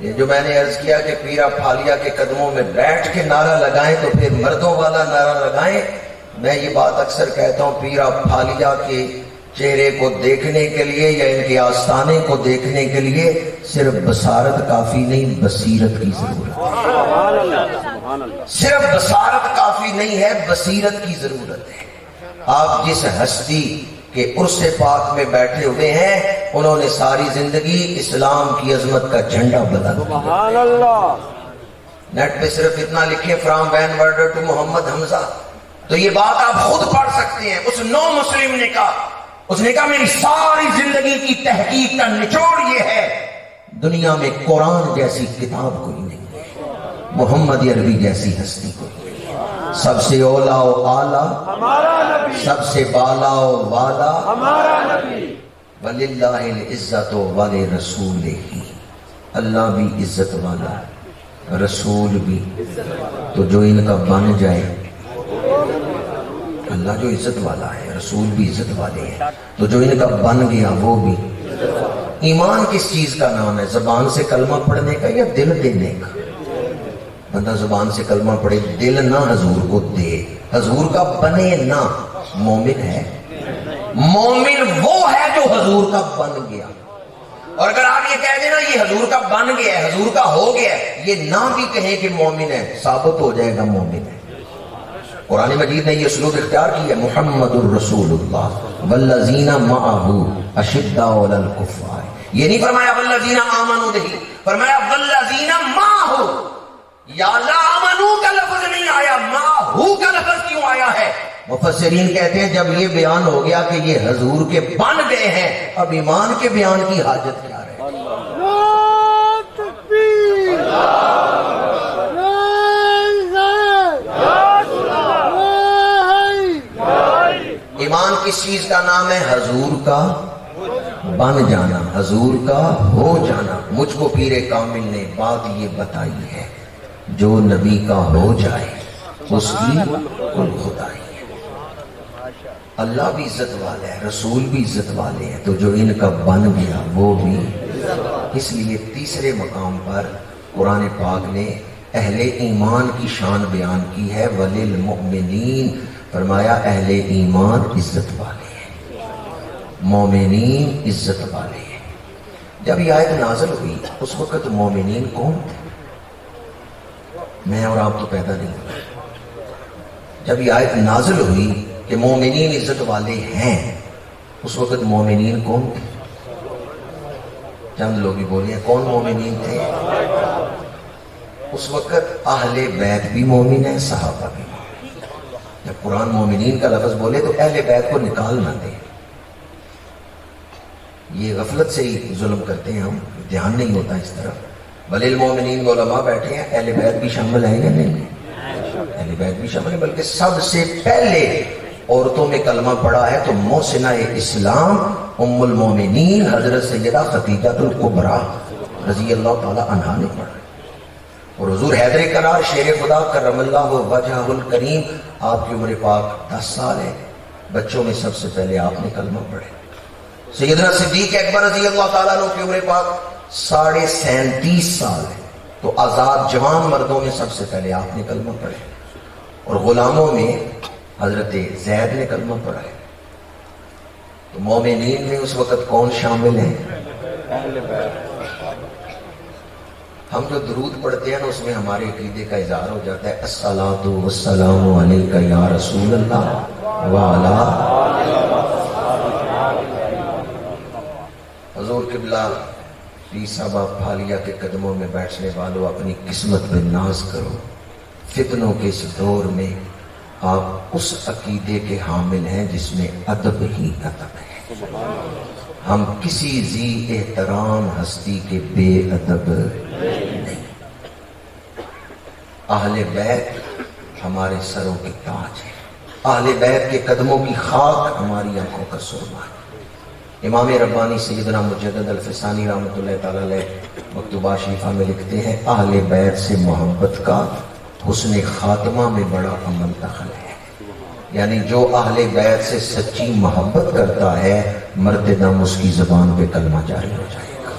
یہ جو میں نے عرض کیا کہ پیرا پھالیا کے قدموں میں بیٹھ کے نعرہ لگائیں تو پھر مردوں والا نعرہ لگائیں. میں یہ بات اکثر کہتا ہوں، پیرا پھالیا کے چہرے کو دیکھنے کے لیے یا ان کے آستانے کو دیکھنے کے لیے صرف بصارت کافی نہیں، بصیرت کی ضرورت ہے. صرف بصارت کافی نہیں ہے، بصیرت کی ضرورت ہے. آپ جس ہستی کہ عرص پاک میں بیٹھے ہوئے ہیں، انہوں نے ساری زندگی اسلام کی عظمت کا جھنڈا بلند کیا. سبحان اللہ. نیٹ پہ صرف اتنا لکھیں فرام وین ورڈر ٹو محمد حمزہ، تو یہ بات آپ خود پڑھ سکتے ہیں. اس نو مسلم نے کہا، اس نے کہا میری ساری زندگی کی تحقیق کا نچوڑ یہ ہے، دنیا میں قرآن جیسی کتاب کوئی نہیں ہے، محمد عربی جیسی ہستی کوئی نہیں. سب سے اولا و اعلیٰ ہمارا نبی، سب سے بالا و والا ہمارا نبی. وَلِلَّهِ الْعِزَّةُ وَلِرَسُولِهِ، اللہ بھی عزت والا ہے، رسول بھی. تو جو ان کا بن جائے، اللہ جو عزت والا ہے، رسول بھی عزت والے ہیں، تو جو ان کا بن گیا وہ بھی. ایمان کس چیز کا نام ہے؟ زبان سے کلمہ پڑھنے کا یا دل دینے کا؟ بندہ زبان سے کلمہ پڑھے، دل نہ حضور کو دے، حضور کا بنے نہ. مومن ہے، مومن وہ ہے جو حضور کا بن گیا. اور اگر آپ یہ کہہ دیں نا یہ حضور کا بن گیا ہے، حضور کا ہو گیا ہے، یہ نہ بھی کہیں کہ مومن ہے، ثابت ہو جائے گا مومن ہے. قرآن مجید نے یہ اسلوب اختیار کیا، محمد الرسول اللہ والذین معہ اشداء علی الکفار. یہ نہیں فرمایا والذین آمنوا بہ، فرمایا والذین معہ. یا لا آمنو کا لفظ نہیں آیا، معہ کا لفظ کیوں آیا ہے؟ مفسرین کہتے ہیں جب یہ بیان ہو گیا کہ یہ حضور کے بن گئے ہیں، اب ایمان کے بیان کی حاجت کیا رہے؟ ایمان کس چیز کا نام ہے؟ حضور کا بن جانا، حضور کا ہو جانا. مجھ کو پیر کامل نے بات یہ بتائی ہے، جو نبی کا ہو جائے اس کی کل خدائی ہے. اللہ بھی عزت والا ہے، رسول بھی عزت والے ہیں، تو جو ان کا بن گیا وہ بھی. اس لیے تیسرے مقام پر قرآن پاک نے اہل ایمان کی شان بیان کی ہے، وَلِلْمُؤْمِنِينَ، فرمایا اہل ایمان عزت والے ہیں، مومنین عزت والے ہیں. جب یہ آیت نازل ہوئی اس وقت مومنین کون تھے؟ میں اور آپ تو پیدا نہیں ہوئے. جب یہ آیت نازل ہوئی کہ مومنین عزت والے ہیں، اس وقت مومنین کون تھے؟ چند لوگ ہی بولے ہیں کون مومنین تھے؟ اس وقت اہل بیت بھی مومن ہیں، صحابہ بھی مومن. جب قرآن مومنین کا لفظ بولے تو اہل بیت کو نکال نہ دیں. یہ غفلت سے ہی ظلم کرتے ہیں ہم، دھیان نہیں ہوتا اس طرف. وَلِلْمُؤْمِنِينَ علماء بیٹھے ہیں، اہل بیت بھی شامل ہیں یا نہیں؟ اہل بیت بھی شامل ہیں، بلکہ سب سے پہلے عورتوں میں کلمہ پڑھا ہے تو محسنہ اسلام ام المومنین حضرت سیدہ خدیجہ الکبریٰ رضی اللہ تعالی عنہا نے پڑھا. اور حضور حیدر کرار شیر خدا کرم اللہ وجہہ الکریم، آپ کی عمر پاک 10 سال ہے، بچوں میں سب سے پہلے آپ نے کلمہ پڑھے. سیدنا صدیق اکبر رضی اللہ تعالیٰ عنہ کی عمر پاک 37.5 سال ہے، تو آزاد جوان مردوں میں سب سے پہلے آپ نے کلمہ پڑھے. اور غلاموں میں حضرت زید نے کلمہ پڑھا ہے. تو مومنین میں اس وقت کون شامل ہیں؟ اہل بیت. ہم جو درود پڑھتے ہیں نا اس میں ہمارے عقیدے کا اظہار ہو جاتا ہے، الصلاۃ والسلام علیک یا رسول اللہ وعلی. حضور قبلہ پیر صاحب پھالیا کے قدموں میں بیٹھنے والوں، اپنی قسمت پہ ناز کرو. فتنوں کے اس دور میں آپ اس عقیدے کے حامل ہیں جس میں ادب ہی ادب ہے. ہم کسی ذی احترام ہستی کے بے ادب نہیں. اہل بیت ہمارے سروں کے تاج ہے، اہل بیت کے قدموں کی خاک ہماری آنکھوں کا سرما ہے. امام ربانی سیدنا مجدد الفسانی رحمۃ اللہ تعالی علیہ مکتوبہ شریفہ میں لکھتے ہیں، اہل بیت سے محبت کا حسن خاتمہ میں بڑا عمل دخل ہے. یعنی جو اہل بیت سے سچی محبت کرتا ہے مرتے دم اس کی زبان پہ کلمہ جاری ہو جائے گا۔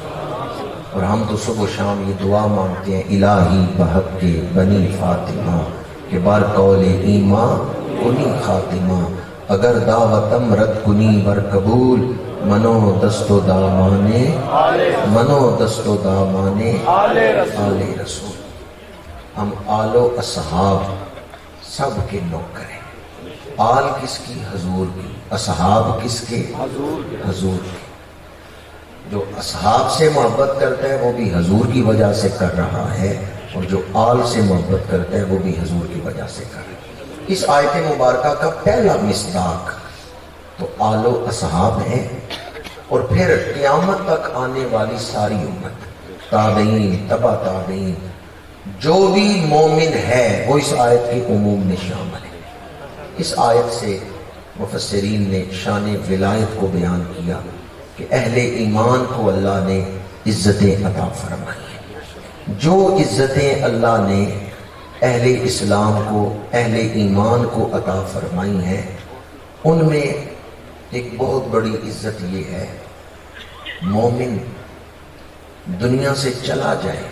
اور ہم تو صبح و شام یہ دعا مانگتے ہیں، الہی بحق کے بنی فاطمہ کہ بار قول ایمان کنی خاتمہ، اگر دعوتم رد کنی بر قبول، منو دست و دامانے آل رسول۔ ہم آل و اصحاب سب کے نوکر ہیں۔ آل کس کی؟ حضور کی۔ اصحاب کس کے؟ حضور کے۔ جو اصحاب سے محبت کرتا ہے وہ بھی حضور کی وجہ سے کر رہا ہے، اور جو آل سے محبت کرتا ہے وہ بھی حضور کی وجہ سے کر رہا ہے۔ اس آیت مبارکہ کا پہلا مصداق تو آل و اصحاب ہیں، اور پھر قیامت تک آنے والی ساری امت، تابعین، تبع تابعین، جو بھی مومن ہے وہ اس آیت کے عموم میں شامل ہے۔ اس آیت سے مفسرین نے شان ولایت کو بیان کیا کہ اہل ایمان کو اللہ نے عزتیں عطا فرمائی ہیں۔ جو عزتیں اللہ نے اہل اسلام کو، اہل ایمان کو عطا فرمائی ہیں، ان میں ایک بہت بڑی عزت یہ ہے، مومن دنیا سے چلا جائے،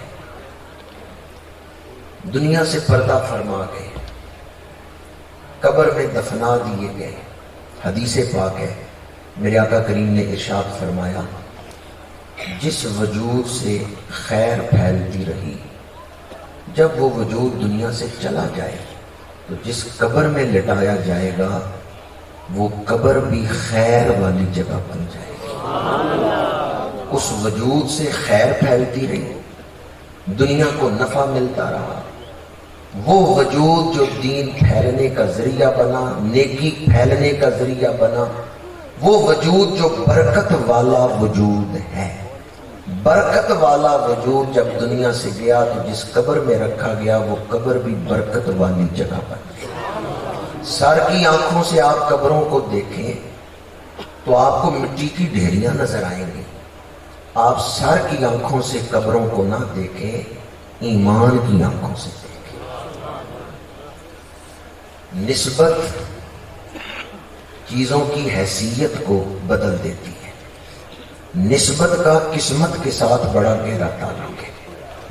دنیا سے پردہ فرما گئے، قبر میں دفنا دیے گئے، حدیث پاک ہے، میرے آقا کریم نے ارشاد فرمایا، جس وجود سے خیر پھیلتی رہی، جب وہ وجود دنیا سے چلا جائے تو جس قبر میں لٹایا جائے گا وہ قبر بھی خیر والی جگہ بن جائے گی۔ اس وجود سے خیر پھیلتی رہی، دنیا کو نفع ملتا رہا، وہ وجود جو دین پھیلنے کا ذریعہ بنا، نیکی پھیلنے کا ذریعہ بنا، وہ وجود جو برکت والا وجود ہے، برکت والا وجود جب دنیا سے گیا تو جس قبر میں رکھا گیا وہ قبر بھی برکت والی جگہ بن گئی۔ سر کی آنکھوں سے آپ قبروں کو دیکھیں تو آپ کو مٹی کی ڈھیریاں نظر آئیں گی، آپ سر کی آنکھوں سے قبروں کو نہ دیکھیں، ایمان کی آنکھوں سے دیکھیں۔ نسبت چیزوں کی حیثیت کو بدل دیتی ہے۔ نسبت کا قسمت کے ساتھ بڑا گہرا تعلق ہے۔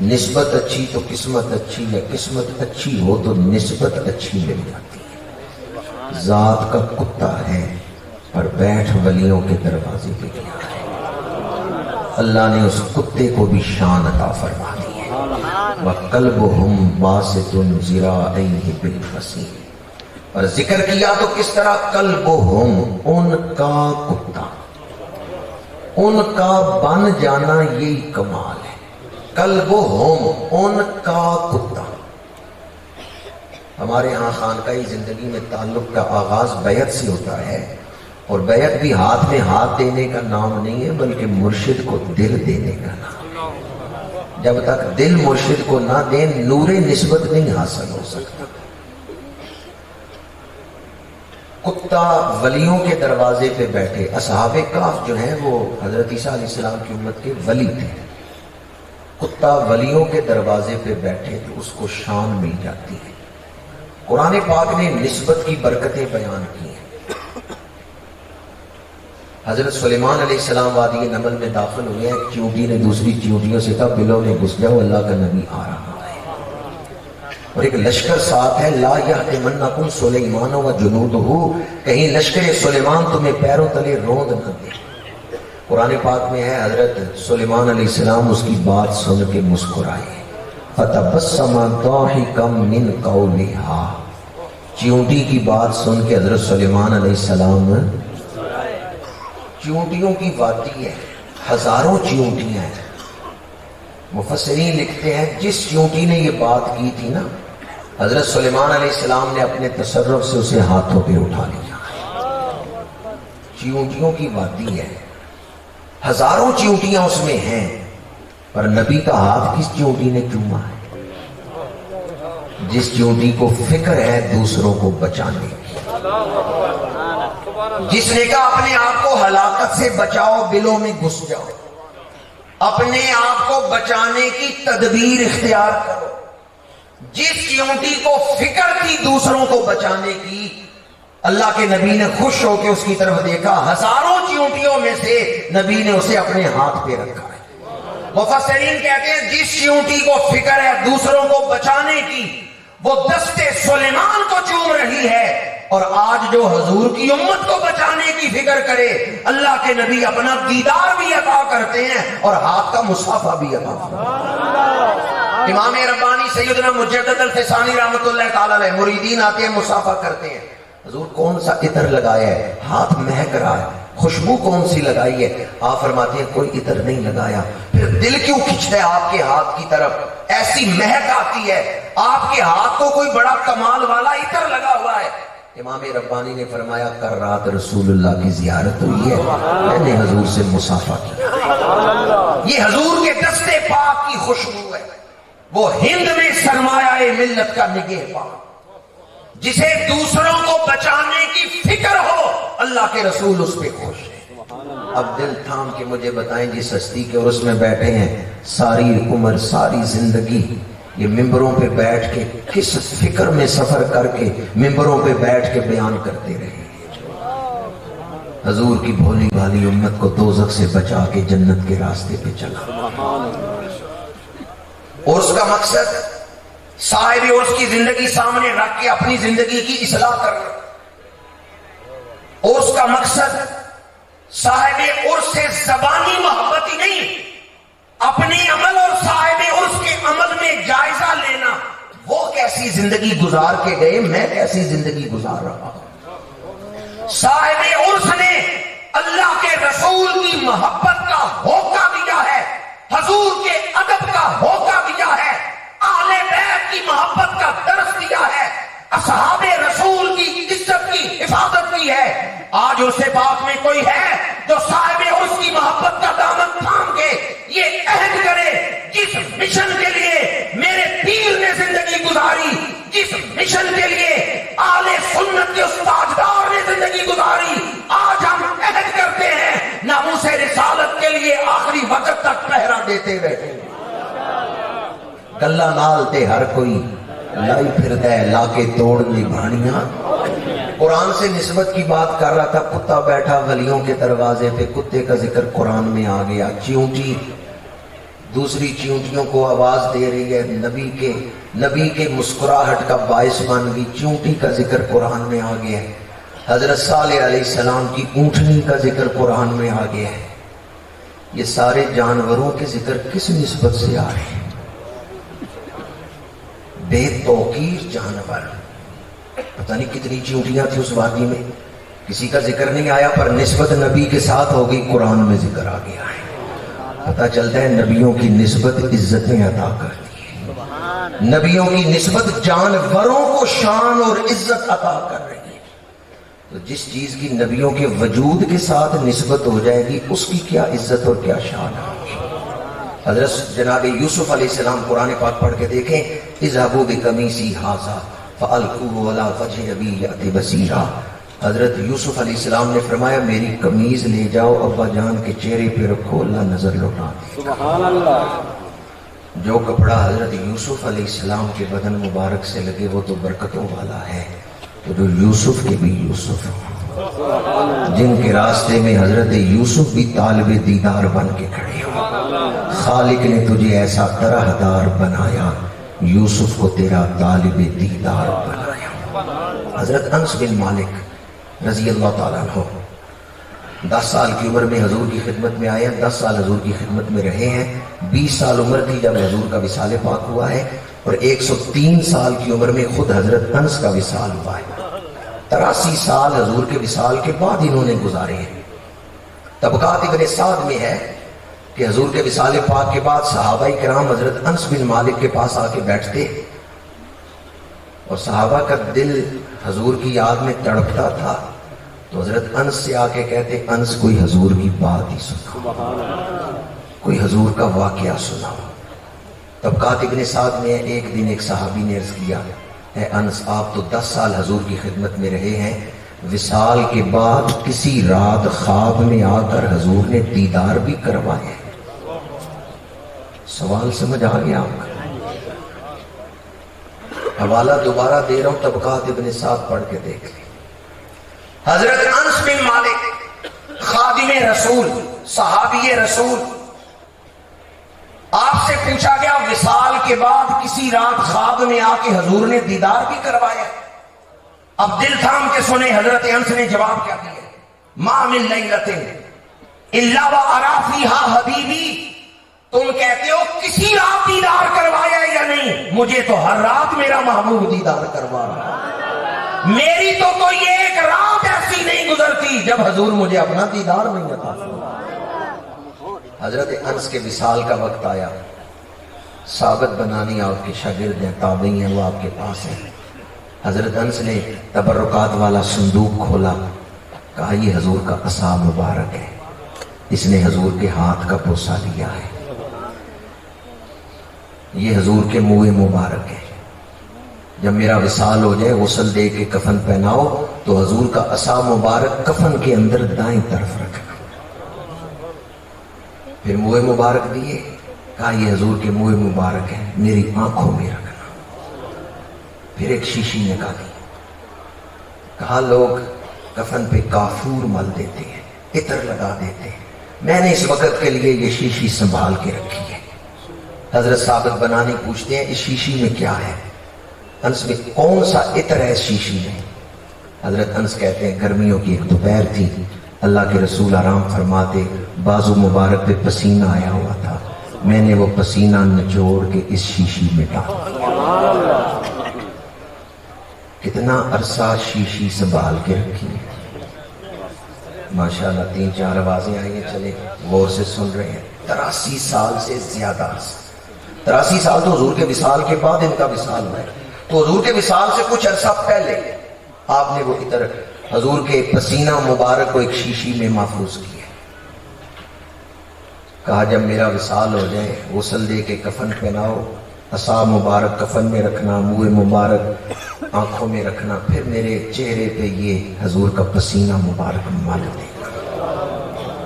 نسبت اچھی تو قسمت اچھی، یا قسمت اچھی ہو تو نسبت اچھی مل جاتی ہے۔ ذات کا کتا ہے پر بیٹھ ولیوں کے دروازے پہ گیا ہے، اللہ نے اس کتے کو بھی شان عطا فرما دی ہے۔ وَقَلْبُهُمْ بَاسِطٌ ذِرَاعَيْهِ بِالْوَسِيلِ، اور ذکر کیا تو کس طرح؟ قلبہم، ان کا کتا، ان کا بن جانا یہی کمال ہے۔ قلبہم، ان کا کتا۔ ہمارے ہاں خانقاہی زندگی میں تعلق کا آغاز بیعت سے ہوتا ہے، اور بیعت بھی ہاتھ میں ہاتھ دینے کا نام نہیں ہے بلکہ مرشد کو دل دینے کا نام ہے۔ جب تک دل مرشد کو نہ دیں نور نسبت نہیں حاصل ہو سکتا۔ کتا ولیوں کے دروازے پہ بیٹھے، اصحاب کہف جو ہیں وہ حضرت عیسیٰ علیہ السلام کی امت کے ولی تھے، کتا ولیوں کے دروازے پہ بیٹھے تو اس کو شان مل جاتی ہے۔ قرآن پاک نے نسبت کی برکتیں بیان کی ہیں۔ حضرت سلیمان علیہ السلام وادی نمل میں داخل ہوئے ہیں، ایک چیونٹی نے دوسری چیونٹیوں سے کہا بلوں میں گھس جاؤ، اللہ کا نبی آ رہا ہے، اور ایک لشکر ساتھ ہے، لا یحطمنکم سلیمان و جنودہ، کہیں لشکر سلیمان تمہیں پیروں تلے روند نہ دے۔ قرآن پاک میں ہے حضرت سلیمان علیہ السلام اس کی بات سن کے مسکرائے، فتبسم ضاحکا من قولہا، چیونٹی کی بات سن کے حضرت سلیمان علیہ السلام، چیونٹیوں کی وادی ہے، ہزاروں چیونٹیاں ہیں۔ مفسرین لکھتے ہیں جس چیونٹی نے یہ بات کی تھی نا، حضرت سلیمان علیہ السلام نے اپنے تصرف سے اسے ہاتھوں پہ اٹھا لیا۔ چیونٹیوں کی وادی ہے، ہزاروں چیونٹیاں اس میں ہیں، پر نبی کا ہاتھ کس چیونٹی نے چوما ہے؟ جس چیونٹی کو فکر ہے دوسروں کو بچانے کی، جس نے کہا اپنے آپ کو ہلاکت سے بچاؤ، بلوں میں گھس جاؤ، اپنے آپ کو بچانے کی تدبیر اختیار کرو۔ جس چیونٹی کو فکر تھی دوسروں کو بچانے کی، اللہ کے نبی نے خوش ہو کے اس کی طرف دیکھا، ہزاروں چیونٹیوں میں سے نبی نے اسے اپنے ہاتھ پہ رکھا ہے۔ مفسرین کہتے ہیں جس چیونٹی کو فکر ہے دوسروں کو بچانے کی، وہ دستے سلیمان کو چوم رہی ہے، اور آج جو حضور کی امت کو بچانے کی فکر کرے، اللہ کے نبی اپنا دیدار بھی عطا کرتے ہیں اور ہاتھ کا مصافحہ بھی عطا کرتے ہیں۔ امام ربانی سیدنا مجدد الفسانی رحمۃ اللہ تعالی علیہ، مریدین آتے ہیں مصافحہ کرتے ہیں، حضور کون سا عطر لگایا ہے؟ ہاتھ مہک رہا ہے، خوشبو کون سی لگائی ہے؟ آپ فرماتے ہیں کوئی عطر نہیں لگایا۔ پھر دل کیوں کھنچتا ہے آپ کے ہاتھ کی طرف؟ ایسی مہک آتی ہے، آپ کے ہاتھ کو کوئی بڑا کمال والا عطر لگا ہوا ہے۔ امام ربانی نے فرمایا کل رات رسول اللہ کی زیارت ہوئی ہے، میں نے حضور سے مصافحہ کیا، یہ حضور کے دستے پاک کی خوشبو ہے۔ وہ ہند میں سرمایہ ملت کا نگہبان، جسے دوسروں کو بچانے کی فکر ہو، اللہ کے رسول اس پہ خوش ہے۔ اب دل تھام کے مجھے بتائیں جس ہستی کے عرس میں بیٹھے ہیں، ساری عمر ساری زندگی یہ ممبروں پہ بیٹھ کے کس فکر میں سفر کر کے ممبروں پہ بیٹھ کے بیان کرتے رہے، حضور کی بھولی بھالی امت کو دوزخ سے بچا کے جنت کے راستے پہ چلا، اور اس کا مقصد صاحب عرس کی زندگی سامنے رکھ کے اپنی زندگی کی اصلاح کرنا، اور اس کا مقصد صاحب عرس سے زبانی محبت ہی نہیں، اپنے عمل اور صاحب عرس کے عمل میں جائزہ لینا، وہ کیسی زندگی گزار کے گئے، میں کیسی زندگی گزار رہا ہوں۔ صاحب عرس نے اللہ کے رسول کی محبت کا ہوکہ دیا ہے، حضور کے ادب کا ہوکہ دیا ہے، اہل بیت کی محبت کا درس دیا ہے، اصحاب رسول کی عزت کی حفاظت کی ہے۔ آج عرس پاک میں کوئی ہے جو صاحب عرس کی محبت کا دامن تھام کے یہ عہد کرے، جس مشن کے لیے میرے پیر نے زندگی گزاری، جس مشن کے لیے اہل سنت کے استاجدار نے زندگی گزاری، آج ہم عہد کرتے ہیں ناموس رسالت کے لیے آخری وقت تک پہرا دیتے رہے۔ گلا نال تے ہر کوئی لائی پھرتا ہے، لا کے توڑ نبھانیاں۔ قرآن سے نسبت کی بات کر رہا تھا، کتا بیٹھا ولیوں کے دروازے پہ، کتے کا ذکر قرآن میں آ گیا، چیونٹی دوسری چیونٹیوں کو آواز دے رہی ہے، نبی کے مسکراہٹ کا باعث بن گئی، چیونٹی کا ذکر قرآن میں آ گیا ہے، حضرت صالح علیہ السلام کی اونٹنی کا ذکر قرآن میں آ گیا ہے۔ یہ سارے جانوروں کے ذکر کس نسبت سے آ رہے ہیں؟ بے توقیر جانور، پتہ نہیں کتنی چیونٹیاں تھی اس وادی میں، کسی کا ذکر نہیں آیا، پر نسبت نبی کے ساتھ ہو گئی، قرآن میں ذکر آ گیا ہے۔ پتہ چلتا ہے نبیوں کی نسبت عزتیں عطا کرتی ہے، نبیوں کی نسبت جانوروں کو شان اور عزت عطا کر رہی ہے۔ تو جس چیز کی نبیوں کے وجود کے ساتھ نسبت ہو جائے گی، اس کی کیا عزت اور کیا شان ہے۔ حضرت جناب یوسف علیہ السلام قرآن پاک پڑھ کے دیکھیں، اذهبوا بقمیصی ھذا فالقوه علی وجه ابی یأتی بصیرا۔ حضرت یوسف علیہ السلام نے فرمایا میری قمیض لے جاؤ ابا جان کے چہرے پہ رکھو، اللہ نظر لوٹا دے۔ سبحان اللہ۔ جو کپڑا حضرت یوسف علیہ السلام کے بدن مبارک سے لگے وہ تو برکتوں والا ہے، تو جو یوسف کے بھی یوسف جن کے راستے میں حضرت یوسف بھی طالب دیدار بن کے کھڑے ہو، خالق نے تجھے ایسا طرح دار بنایا، یوسف کو تیرا طالب دیدار بنایا۔ حضرت انس بن مالک رضی اللہ تعالیٰ عنہ 10 سال کی عمر میں حضور کی خدمت میں آئے ہیں، 10 سال حضور کی خدمت میں رہے ہیں، 20 سال عمر تھی جب حضور کا وصال پاک ہوا ہے، اور 103 سال کی عمر میں خود حضرت انس کا وصال ہوا ہے۔ 83 سال حضور کے وصال کے بعد انہوں نے گزارے ہیں۔ طبقات ابن سعد میں ہے کہ حضور کے وصال پاک کے بعد صحابہ کرام حضرت انس بن مالک کے پاس آ کے بیٹھتے، اور صحابہ کا دل حضور کی یاد میں تڑپتا تھا، تو حضرت انس سے آ کے کہتے انس کوئی حضور کی بات ہی سنا، کوئی حضور کا واقعہ سنا۔ طبقات ابن سعد میں ایک دن ایک صحابی نے عرض کیا، اے انس آپ تو 10 سال حضور کی خدمت میں رہے ہیں، وصال کے بعد کسی رات خواب میں آ کر حضور نے دیدار بھی کروایا؟ سوال سمجھ آ گیا آپ کا؟ حوالہ دوبارہ دے رہا ہوں، طبقات ابن سعد پڑھ کے دیکھ لیں۔ حضرت انس بن مالک خادم رسول صحابی رسول، آپ سے پوچھا گیا وصال کے بعد کسی رات خواب میں آ کے حضور نے دیدار بھی کروایا؟ اب دل تھام کے سنے حضرت انس نے جواب کیا دیا، ما من لیلۃ الا وارا فیہا حبیبی، تم کہتے ہو کسی رات دیدار کروایا یا نہیں، مجھے تو ہر رات میرا محبوب دیدار کروا رہا، میری تو کوئی ایک رات ایسی نہیں گزرتی جب حضور مجھے اپنا دیدار نہیں عطا فرماتا۔ حضرت انس کے وصال کا وقت آیا، ثابت بنانی آپ کے شاگرد ہیں، تابعی ہیں، وہ آپ کے پاس ہیں۔ حضرت انس نے تبرکات والا صندوق کھولا، کہا یہ حضور کا عصا مبارک ہے، اس نے حضور کے ہاتھ کا بوسہ لیا ہے، یہ حضور کے منہ مبارک ہے، جب میرا وصال ہو جائے غسل دے کے کفن پہناؤ تو حضور کا عصا مبارک کفن کے اندر دائیں طرف رکھنا۔ پھر منہ مبارک دیے، کہا یہ حضور کے منہ مبارک ہے، میری آنکھوں میں رکھنا۔ پھر ایک شیشی نکالی، کہا لوگ کفن پہ کافور مل دیتے ہیں، عطر لگا دیتے ہیں، میں نے اس وقت کے لیے یہ شیشی سنبھال کے رکھی ہے۔ حضرت ثابت بنانی پوچھتے ہیں اس شیشی میں کیا ہے؟ انس میں کون سا عطر ہے اس شیشی میں؟ حضرت انس کہتے ہیں گرمیوں کی ایک دوپہر تھی، اللہ کے رسول آرام فرماتے، بازو مبارک پہ پسینہ آیا ہوا تھا، میں نے وہ پسینہ نچوڑ کے اس شیشی میں ڈالا۔ کتنا عرصہ شیشی سنبھال کے رکھی ہے، ماشاءاللہ 3-4 آوازیں آئی ہیں، چلے غور سے سن رہے ہیں۔ 83 سال سے زیادہ عرصہ، 83 سال تو حضور کے وصال کے بعد ان کا وصال ہوا ہے، تو حضور کے وصال سے کچھ عرصہ پہلے آپ نے وہ عطر حضور کے پسینہ مبارک کو ایک شیشی میں محفوظ کیا۔ کہا جب میرا وصال ہو جائے غسل دے کے کفن پہناؤ، عصا مبارک کفن میں رکھنا، منہ مبارک آنکھوں میں رکھنا، پھر میرے چہرے پہ یہ حضور کا پسینہ مبارک مل دینا۔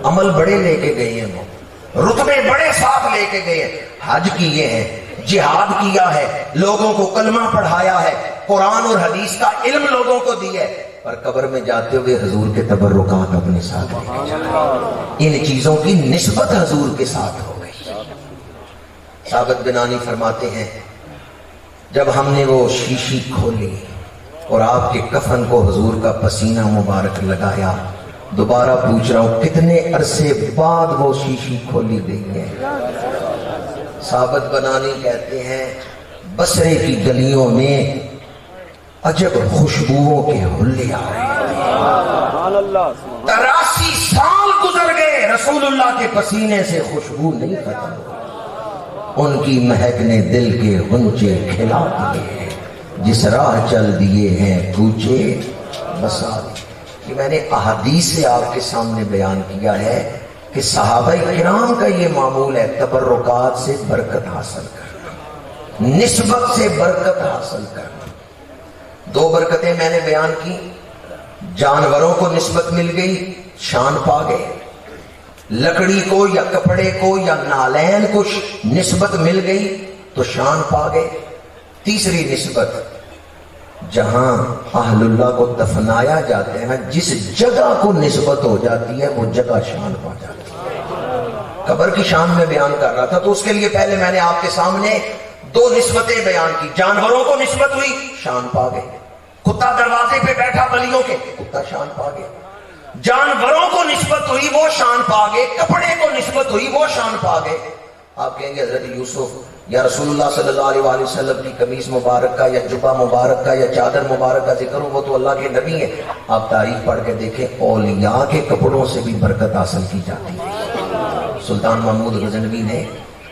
عمل بڑے لے کے گئے ہیں، وہ رتبے بڑے ساتھ لے کے گئے ہیں، حج کیے ہیں، جہاد کیا ہے، لوگوں کو کلمہ پڑھایا ہے، قرآن اور حدیث کا علم لوگوں کو دیا ہے، پر قبر میں جاتے ہوئے حضور کے تبرکات اپنے ساتھ لے کے جاتے، ان چیزوں کی نسبت حضور کے ساتھ ہو گئی۔ ثابت بنانی فرماتے ہیں جب ہم نے وہ شیشی کھولی اور آپ کے کفن کو حضور کا پسینہ مبارک لگایا، دوبارہ پوچھ رہا ہوں کتنے عرصے بعد وہ شیشی کھولی گئی ہے؟ ثابت بنانی کہتے ہیں بصرے کی گلیوں میں عجب خوشبوؤں کے حلے آ رہے ہیں۔ 83 سال گزر گئے، رسول اللہ کے پسینے سے خوشبو نہیں ختم ہوئی، ان کی مہک نے دل کے غنچے کھلا دیے، جس راہ چل دیے ہیں کوچے بسا دیے۔ کہ میں نے احادیث سے آپ کے سامنے بیان کیا ہے کہ صحابہ کرام کا یہ معمول ہے، تبرکات سے برکت حاصل کرنا، نسبت سے برکت حاصل کرنا۔ 2 برکتیں میں نے بیان کی، جانوروں کو نسبت مل گئی، شان پا گئے، لکڑی کو یا کپڑے کو یا نالین کو نسبت مل گئی تو شان پا گئے۔ تیسری نسبت، جہاں اہل اللہ کو دفنایا جاتے ہیں، جس جگہ کو نسبت ہو جاتی ہے وہ جگہ شان پا جاتی ہے۔ قبر کی شان میں بیان کر رہا تھا تو اس کے لیے پہلے میں نے آپ کے سامنے 2 نسبتیں بیان کی، جانوروں کو نسبت ہوئی، شان پا گئے، کتا دروازے پہ بیٹھا بلیوں کے، کتا شان پا گئے، جانوروں کو نسبت ہوئی وہ شان پا گئے، کپڑے کو نسبت ہوئی وہ شان پا گئے۔ آپ کہیں گے حضرت یوسف یا رسول اللہ صلی اللہ علیہ وآلہ وسلم کی قمیص مبارک کا یا جبہ مبارک کا یا چادر مبارک کا ذکر ہو، وہ تو اللہ کے نبی ہیں۔ آپ تاریخ پڑھ کے دیکھیں اولیاء کے کپڑوں سے بھی برکت حاصل کی جاتی ہے۔ سلطان محمود غزنوی نے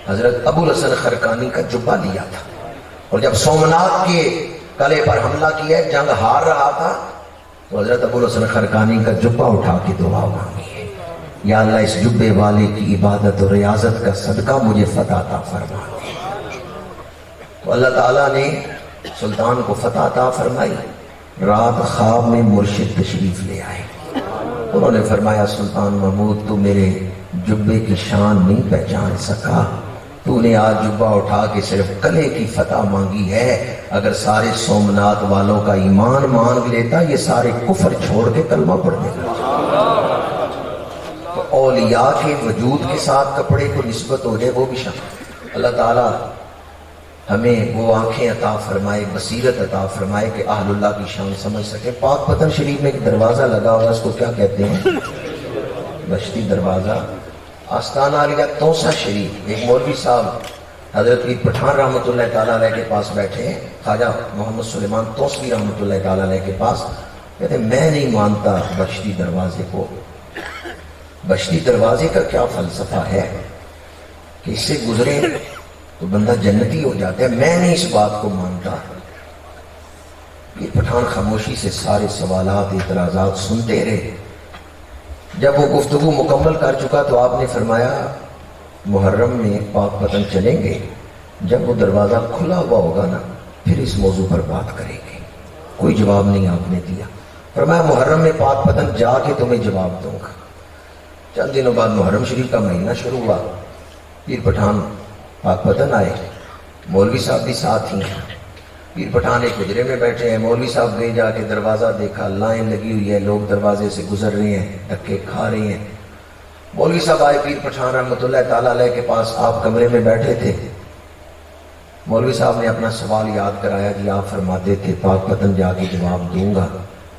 حضرت ابو الحسن خرقانی کا جبہ لیا تھا، اور جب سومنات کے قلعے پر حملہ کیا، جنگ ہار رہا تھا، تو حضرت ابو الحسن خرقانی کا جبہ اٹھا کے دعا مانگی ہے، یا اللہ اس جبے والے کی عبادت اور ریاضت کا صدقہ مجھے فتح عطا فرما دے۔ تو اللہ تعالیٰ نے سلطان کو فتح عطا فرمائی۔ رات خواب میں مرشد تشریف لے آئے، انہوں نے فرمایا سلطان محمود تو میرے جبے کی شان نہیں پہچان سکا، تو نے آج جبہ اٹھا کے صرف کلے کی فتح مانگی ہے، اگر سارے سومنات والوں کا ایمان مانگ لیتا یہ سارے کفر چھوڑ کے کلمہ پڑھ دیتا۔ تو اولیاء کے وجود کے ساتھ کپڑے کو نسبت ہو جائے وہ بھی شامل۔ اللہ تعالیٰ ہمیں وہ آنکھیں عطا فرمائے، بصیرت عطا فرمائے کہ اہل اللہ کی شان سمجھ سکے۔ پاک پتن شریف میں ایک دروازہ لگا ہوا، اس کو کیا کہتے ہیں؟ بشتی دروازہ۔ آستانہ علیہ توسا شریف، ایک مولوی صاحب حضرت پیر پٹھان رحمۃ اللہ تعالیٰ علیہ کے پاس بیٹھے ہیں، خواجہ محمد سلیمان توسوی رحمۃ اللہ تعالیٰ علیہ کے پاس، کہتے ہیں میں نہیں مانتا بشتی دروازے کو۔ بشتی دروازے کا کیا فلسفہ ہے کہ اس سے گزرے تو بندہ جنتی ہو جاتا ہے، میں نہیں اس بات کو مانتا۔ پیر پٹھان خاموشی سے سارے سوالات اعتراضات سنتے رہے۔ جب وہ گفتگو مکمل کر چکا تو آپ نے فرمایا محرم میں پاک پتن چلیں گے، جب وہ دروازہ کھلا ہوا ہوگا نا پھر اس موضوع پر بات کریں گے۔ کوئی جواب نہیں آپ نے دیا۔ فرمایا محرم میں پاک پتن جا کے تمہیں جواب دوں گا۔ چند دنوں بعد محرم شریف کا مہینہ شروع ہوا، پیر پٹھان پاک پتن آئے، مولوی صاحب بھی ساتھ ہی ہیں۔ پیر پٹھان ایک حجرے میں بیٹھے ہیں، مولوی صاحب گئے، جا کے دروازہ دیکھا، لائن لگی ہوئی ہے، لوگ دروازے سے گزر رہے ہیں، دھکے کھا رہے ہیں۔ مولوی صاحب آئے پیر پٹھان رحمۃ اللہ تعالیٰ علیہ کے پاس، آپ کمرے میں بیٹھے تھے۔ مولوی صاحب نے اپنا سوال یاد کرایا، جی آپ فرماتے تھے پاک پتن جا کے جواب دوں گا،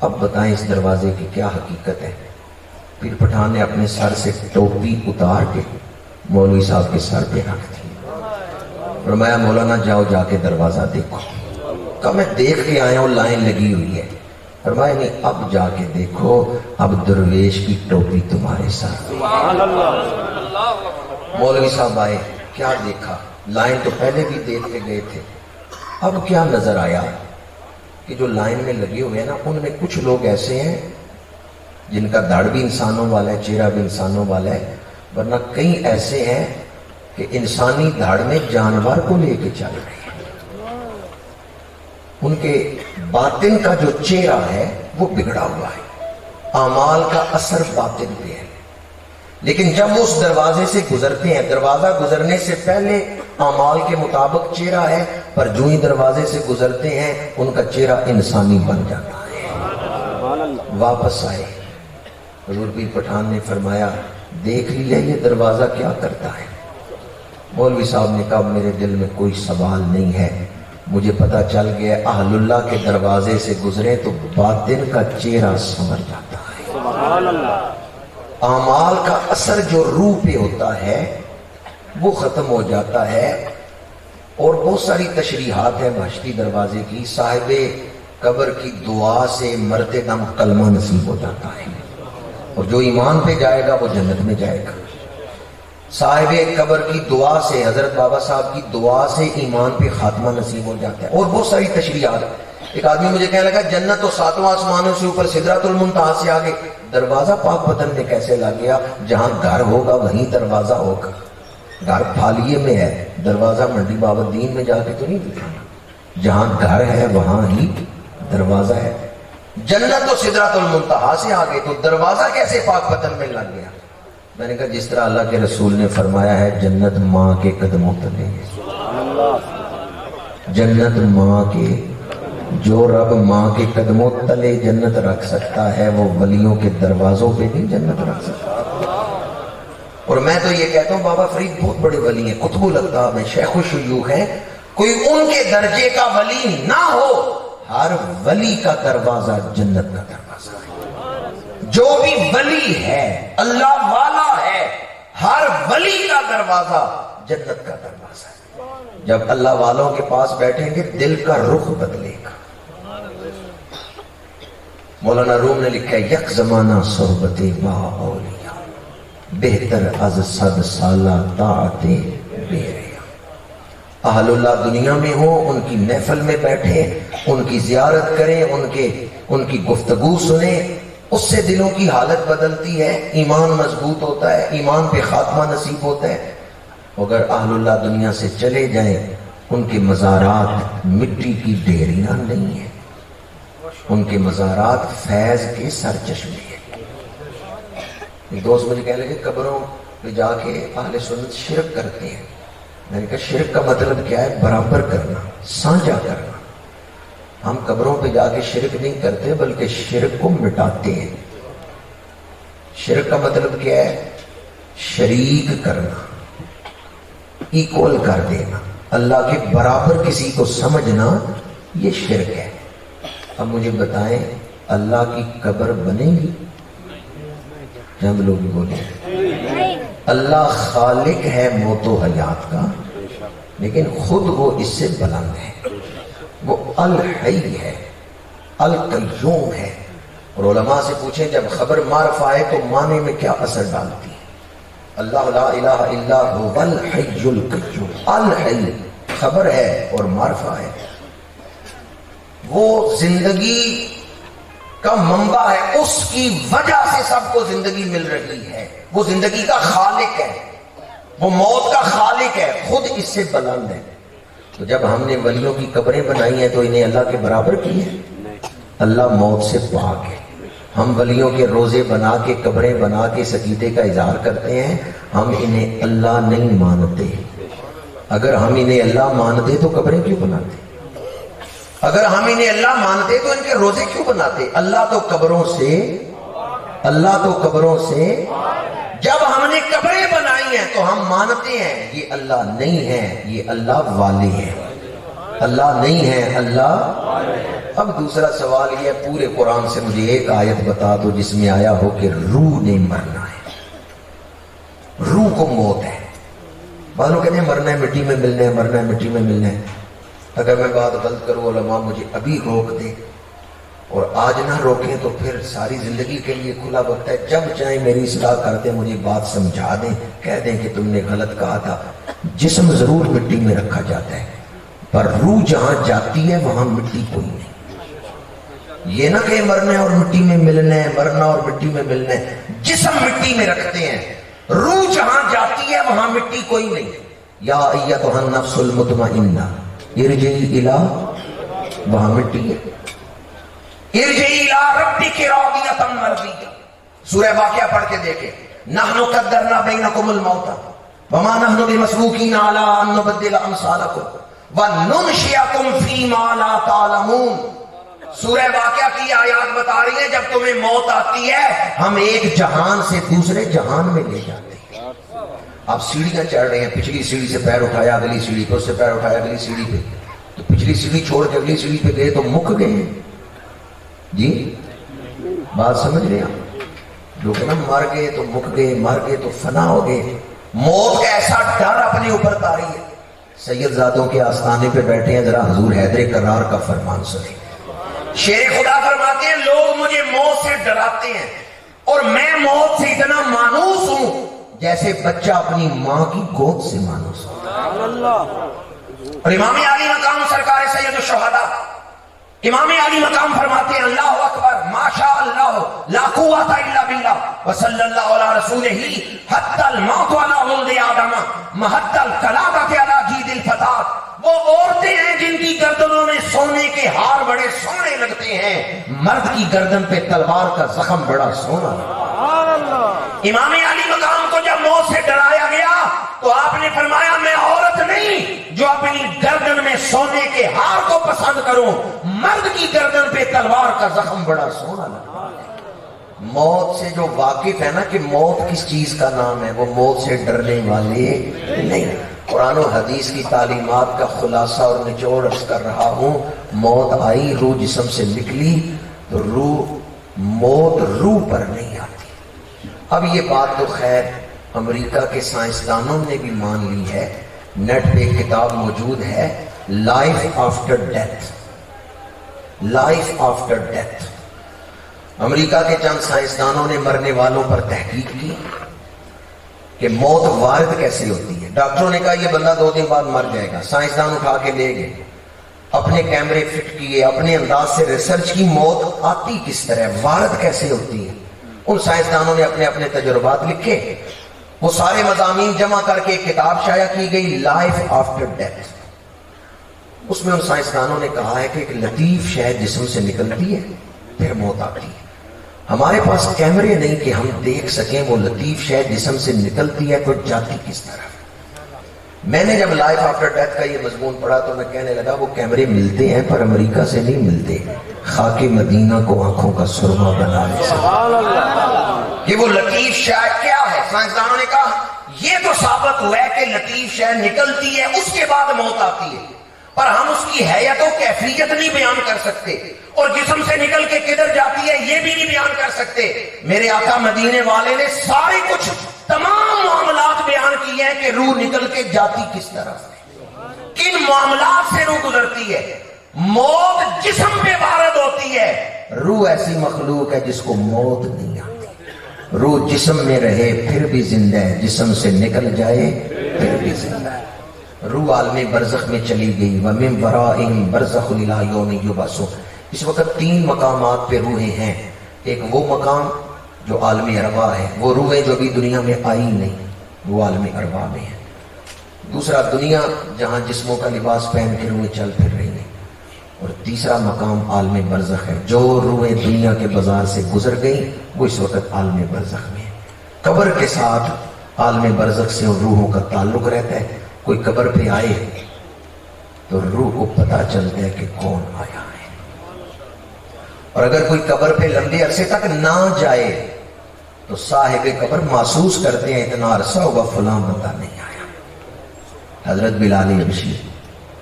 اب بتائیں اس دروازے کی کیا حقیقت ہے؟ پیر پٹھان نے اپنے سر سے ٹوپی اتار کے مولوی صاحب کے سر پہ رکھ دی۔ فرمایا مولانا جاؤ جا کے دروازہ دیکھو۔ کہا میں دیکھ کے آیا ہوں، لائن لگی ہوئی ہے۔ فرمایا نہیں، اب جا کے دیکھو، اب درویش کی ٹوپی تمہارے ساتھ۔ مولوی صاحب آئے، کیا دیکھا؟ لائن تو پہلے بھی دیکھ کے گئے تھے، اب کیا نظر آیا کہ جو لائن میں لگے ہوئے ہیں نا ان میں کچھ لوگ ایسے ہیں جن کا دھڑ بھی انسانوں والا ہے، چہرہ بھی انسانوں والا ہے، ورنہ کئی ایسے ہیں کہ انسانی دھڑ میں جانور کو لے کے چل رہے ہیں۔ ان کے باطن کا جو چہرہ ہے وہ بگڑا ہوا ہے، اعمال کا اثر باطن پہ ہے۔ لیکن جب وہ اس دروازے سے گزرتے ہیں، دروازہ گزرنے سے پہلے اعمال کے مطابق چہرہ ہے، پر جو ہی دروازے سے گزرتے ہیں ان کا چہرہ انسانی بن جاتا ہے۔ واپس آئے، حضور پیر پٹھان نے فرمایا دیکھ لیا یہ دروازہ کیا کرتا ہے؟ مولوی صاحب نے کہا میرے دل میں کوئی سوال نہیں ہے، مجھے پتا چل گیا اہل اللہ کے دروازے سے گزرے تو باطن کا چہرہ سنور جاتا ہے۔ سبحان اللہ۔ اعمال کا اثر جو روح پہ ہوتا ہے وہ ختم ہو جاتا ہے۔ اور بہت ساری تشریحات ہیں بہشتی دروازے کی۔ صاحب قبر کی دعا سے مرتے دم کلمہ نصیب ہو جاتا ہے، اور جو ایمان پہ جائے گا وہ جنت میں جائے گا۔ صاحب قبر کی دعا سے، حضرت بابا صاحب کی دعا سے ایمان پہ خاتمہ نصیب ہو جاتا ہے۔ اور بہت ساری تشریحات۔ ایک آدمی مجھے کہنے لگا جنت تو 7واں آسمانوں سے اوپر سدرۃ المنتہا سے آگے، دروازہ پاک پتن میں کیسے لگ گیا؟ جہاں گھر ہوگا وہیں دروازہ ہوگا۔ گھر پھالیے میں ہے، دروازہ منڈی بابالدین میں جا کے تو نہیں دکھانا، جہاں گھر ہے وہاں ہی دروازہ ہے۔ جنت تو سدرۃ المنتہا سے آگے، تو دروازہ کیسے پاک پتن میں لگ گیا؟ میں نے کہا جس طرح اللہ کے رسول نے فرمایا ہے جنت ماں کے قدموں تلے ہے۔ جنت ماں کے، جو رب ماں کے قدموں تلے جنت رکھ سکتا ہے وہ ولیوں کے دروازوں پہ بھی جنت رکھ سکتا ہے۔ اور میں تو یہ کہتا ہوں بابا فرید بہت بڑے ولی ہیں، قطب الاقطاب ہیں، شیخ الشیوخ ہیں، کوئی ان کے درجے کا ولی نہ ہو، ہر ولی کا دروازہ جنت کا دروازہ ہے۔ جو بھی ولی ہے، اللہ والا ہے، ہر ولی کا دروازہ جنت کا دروازہ ہے۔ جب اللہ والوں کے پاس بیٹھیں گے دل کا رخ بدلے گا۔ مولانا روم نے لکھا ہے یک زمانہ صحبت با اولیاء بہتر از 100 سالہ طاعت بے ریا۔ اہل اللہ دنیا میں ہو، ان کی محفل میں بیٹھیں، ان کی زیارت کریں، ان کی گفتگو سنیں، اس سے دلوں کی حالت بدلتی ہے، ایمان مضبوط ہوتا ہے، ایمان پہ خاتمہ نصیب ہوتا ہے۔ اگر اہل اللہ دنیا سے چلے جائیں، ان کے مزارات مٹی کی ڈھیریاں نہیں ہیں، ان کے مزارات فیض کے سرچشمے ہیں۔ ایک دوست مجھے کہنے لگے قبروں پہ جا کے اہل سنت شرک کرتے ہیں۔ میں نے کہا شرک کا مطلب کیا ہے؟ برابر کرنا، سانجھا کرنا۔ ہم قبروں پہ جا کے شرک نہیں کرتے بلکہ شرک کو مٹاتے ہیں۔ شرک کا مطلب کیا ہے؟ شریک کرنا، ایکول کر دینا، اللہ کے برابر کسی کو سمجھنا، یہ شرک ہے۔ اب مجھے بتائیں اللہ کی قبر بنے گی؟ چند لوگ بولے اللہ خالق ہے موت و حیات کا، لیکن خود وہ اس سے بلند ہے، وہ الحی ہے، القیوم ہے۔ اور علماء سے پوچھیں جب خبر معرفہ آئے تو معنی میں کیا اثر ڈالتی ہے؟ اللہ لا الہ الا هو الحی القیوم، الحی خبر ہے اور معرفہ ہے، وہ زندگی کا منبع ہے، اس کی وجہ سے سب کو زندگی مل رہی ہے، وہ زندگی کا خالق ہے، وہ موت کا خالق ہے، خود اس سے بلند ہے۔ تو جب ہم نے ولیوں کی قبریں بنائی ہیں تو انہیں اللہ کے برابر کی ہے؟ اللہ موت سے پاک ہے۔ ہم ولیوں کے روزے بنا کے قبریں بنا کے اس عقیدے کا اظہار کرتے ہیں، ہم انہیں اللہ نہیں مانتے۔ اگر ہم انہیں اللہ مانتے تو قبریں کیوں بناتے؟ اگر ہم انہیں اللہ مانتے تو ان کے روزے کیوں بناتے؟ اللہ تو قبروں سے جب ہم نے قبریں بنائی ہیں تو ہم مانتے ہیں یہ اللہ نہیں ہے، یہ اللہ والے ہیں، اللہ نہیں ہے، اللہ۔ اب دوسرا سوال یہ ہے پورے قرآن سے مجھے ایک آیت بتا دو جس میں آیا ہو کہ روح نے مرنا ہے، روح کو موت ہے۔ معلوم کہتے ہیں مرنا ہے مٹی میں ملنا ہے، مرنا ہے مٹی میں ملنا ہے۔ اگر میں بات غلط کروں علماء مجھے ابھی روک دیں، اور آج نہ روکیں تو پھر ساری زندگی کے لیے کھلا وقت ہے، جب چاہیں میری اصلاح کرتے مجھے بات سمجھا دیں، کہہ دیں کہ تم نے غلط کہا تھا۔ جسم ضرور مٹی میں رکھا جاتا ہے پر روح جہاں جاتی ہے وہاں مٹی کوئی نہیں۔ یہ نہ کہ مرنا ہے اور مٹی میں ملنا ہے، مرنا اور مٹی میں ملنا ہے، جسم مٹی میں رکھتے ہیں، روح جہاں جاتی ہے وہاں مٹی کوئی نہیں۔ یا ایتھا النفس المطمئنہ ارجعی الی، وہاں مٹی ہے، ارجعی الی ربک راضیۃ مرضیہ۔ سورہ واقعہ پڑھ کے دیکھیں، نحن قدرنا بینکم الموت وما نحن بمسبوقین علی ان نبدل امثالکم وننشئکم فیما لا تعلمون۔ سورہ واقعہ کی آیات بتا رہی ہیں جب تمہیں موت آتی ہے ہم ایک جہان سے دوسرے جہان میں لے جاتے ہیں۔ آپ سیڑھیاں چڑھ رہے ہیں، پچھلی سیڑھی سے پیر اٹھایا اگلی سیڑھی پہ، اس سے پیر اٹھایا اگلی سیڑھی پہ، تو پچھلی سیڑھی چھوڑ کے اگلی سیڑھی پہ گئے تو مک گئے ہیں جی؟ بات سمجھ رہے ہیں؟ جو کہ نا مر گئے تو مک گئے، مر گئے تو فنا ہو گئے۔ موت کا ایسا ڈر اپنے اوپر طاری ہے۔ سید زادوں کے آستانے پہ بیٹھے ہیں، ذرا حضور حیدر کرار کا فرمان سنیں۔ شیر خدا فرماتے ہیں لوگ مجھے موت سے ڈراتے ہیں اور میں موت سے اتنا مانوس ہوں جیسے بچہ اپنی ماں کی گود سے مانوس ہو۔ اور امام علی مقام سرکار سید الشہداء امام علی مقام فرماتے ہیں اللہ اکبر ما شاء اللہ لا قوت الا باللہ وصلی اللہ علی رسولہ حتی الموت علی ولد آدم محت القلادۃ علی جید الفتات۔ وہ عورتیں ہیں جن کی گردنوں میں سونے کے ہار بڑے سونے لگتے ہیں، مرد کی گردن پہ تلوار کا زخم بڑا سونا لگتا۔ امام علی مقام کو جب موت سے ڈرایا گیا تو آپ نے فرمایا میں عورت نہیں جو اپنی گردن میں سونے کے ہار کو پسند کروں، مرد کی گردن پہ تلوار کا زخم بڑا سونا لگتا ہے۔ موت سے جو واقف ہے نا کہ موت کس چیز کا نام ہے، وہ موت سے ڈرنے والے نہیں۔ قرآن و حدیث کی تعلیمات کا خلاصہ اور نچوڑ عرض کر رہا ہوں۔ موت آئی، روح جسم سے نکلی تو موت روح پر نہیں آتی۔ اب یہ بات تو خیر امریکہ کے سائنسدانوں نے بھی مان لی ہے، نیٹ پہ ایک کتاب موجود ہے life after death, life after death. امریکہ کے چند سائنسدانوں نے مرنے والوں پر تحقیق کی کہ موت وارد کیسے ہوتی ہے۔ ڈاکٹروں نے کہا یہ بندہ 2 دن بعد مر جائے گا، سائنسدان اٹھا کے لے گئے، اپنے کیمرے فٹ کیے، اپنے انداز سے ریسرچ کی موت آتی کس طرح، وارد کیسے ہوتی ہے۔ ان سائنسدانوں نے اپنے اپنے تجربات لکھے، وہ سارے مضامین جمع کر کے ایک کتاب شائع کی گئی لائف آفٹر ڈیتھ۔ اس میں ان سائنسدانوں نے کہا ہے کہ ایک لطیف شے جسم سے نکلتی ہے پھر موت آتی ہے۔ ہمارے پاس کیمرے نہیں کہ ہم دیکھ سکیں وہ لطیف شے جسم سے نکلتی ہے تو جاتی کس طرح۔ میں نے جب لائف آفٹر ڈیتھ کا یہ مضمون پڑھا تو میں کہنے لگا وہ کیمرے ملتے ہیں پر امریکہ سے نہیں ملتے، خاک مدینہ کو آنکھوں کا سرما بنانے سے۔ کہ وہ لطیف شے کیا ہے؟ سائنسدانوں نے کہا یہ تو ثابت ہوا ہے کہ لطیف شے نکلتی ہے اس کے بعد موت آتی ہے، پر ہم اس کی حیت و کیفیت نہیں بیان کر سکتے، اور جسم سے نکل کے کدھر جاتی ہے یہ بھی نہیں بیان کر سکتے۔ میرے آقا مدینے والے نے سارے کچھ تمام معاملات بیان کیے ہیں کہ روح نکل کے جاتی کس طرح سے، کن معاملات سے روح گزرتی ہے۔ موت جسم پہ وارد ہوتی ہے، روح ایسی مخلوق ہے جس کو موت نہیں آتی۔ روح جسم میں رہے پھر بھی زندہ ہے، جسم سے نکل جائے پھر بھی زندہ ہے۔ روح عالم برزخ میں چلی گئی، وَمِن وَرَائِهِمْ بَرْزَخٌ إِلَىٰ يَوْمِ يُبْعَثُونَ۔ اس وقت 3 مقامات پہ روحیں ہیں۔ ایک وہ مقام جو عالم ارواح ہے، وہ روحیں جو ابھی دنیا میں آئی نہیں، وہ عالم ارواح میں ہے۔ دوسرا دنیا جہاں جسموں کا لباس پہن کے روحیں چل پھر رہی ہیں، اور تیسرا مقام عالم برزخ ہے۔ جو روحیں دنیا کے بازار سے گزر گئی وہ اس وقت عالم برزخ میں ہے۔ قبر کے ساتھ عالم برزخ سے ان روحوں کا تعلق رہتا ہے۔ کوئی قبر پہ آئے تو روح کو پتہ چلتا ہے کہ کون آیا ہے، اور اگر کوئی قبر پہ لمبے عرصے تک نہ جائے تو صاحب قبر محسوس کرتے ہیں اتنا عرصہ ہوا فلاں بندہ نہیں آیا۔ حضرت بلال حبشی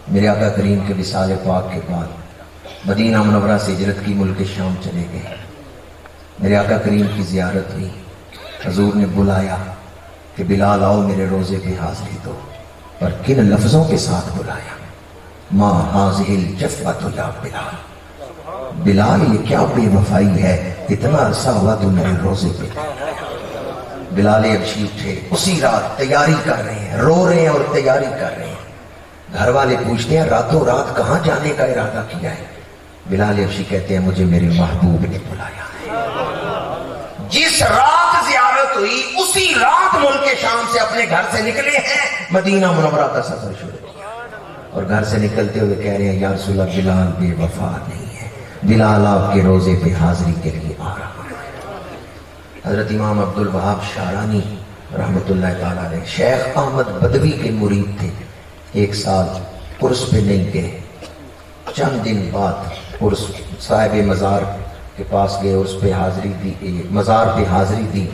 میرے آقا کریم کے وصال پاک کے بعد مدینہ منورہ سے ہجرت کی ملک شام چلے گئے۔ میرے آقا کریم کی زیارت ہوئی، حضور نے بلایا کہ بلال آؤ میرے روزے پہ حاضری دو، پر کن لفظوں کے ساتھ بلایا؟ ما هذه الجفوة یا بلال، بلال یہ کیا بے وفائی ہے، اتنا عرصہ ہوا تو میرے روزے پہ۔ بلال حبشی اٹھے، اسی رات تیاری کر رہے ہیں، رو رہے ہیں اور تیاری کر رہے ہیں۔ گھر والے پوچھتے ہیں راتوں رات کہاں جانے کا ارادہ کیا ہے؟ بلال حبشی کہتے ہیں مجھے میرے محبوب نے بلایا ہے۔ جس رات زیارت ہوئی اسی رات ملک شام سے اپنے گھر سے نکلے ہیں، مدینہ منورہ کا سفر شروع کیا، اور گھر سے نکلتے ہوئے کہہ رہے ہیں یا رسول اللہ بلال بے وفا نہیں ہے، بلال آپ کے روزے پہ حاضری کے لیے آ رہا ہے۔ حضرت امام عبد الوہاب شعرانی رحمت اللہ تعالیٰ علیہ شیخ احمد بدوی کے مرید تھے۔ ایک سال عرس پہ نہیں گئے، چند دن بعد عرس صاحب مزار کے پاس گئے، عرس پہ حاضری دی، مزار پہ حاضری دی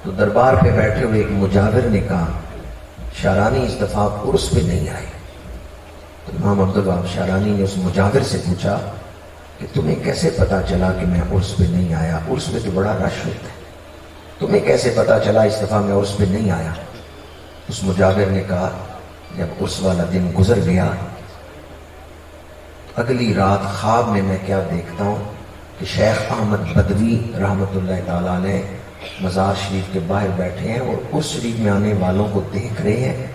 تو دربار پہ بیٹھے ہوئے ایک مجاور نے کہا شعرانی اس دفعہ آپ عرس پہ نہیں آئے۔ تو امام عبد الوہاب شعرانی نے اس مجاور سے پوچھا کہ تمہیں کیسے پتا چلا کہ میں عرس پہ نہیں آیا؟ عرس پہ تو بڑا رش ہوتا ہے، تمہیں کیسے پتا چلا اس دفعہ میں عرس پہ نہیں آیا؟ اس مجاور نے کہا جب عرس والا دن گزر گیا، اگلی رات خواب میں کیا دیکھتا ہوں کہ شیخ احمد بدوی رحمت اللہ تعالیٰ علیہ مزار شریف کے باہر بیٹھے ہیں اور عرس شریف میں آنے والوں کو دیکھ رہے ہیں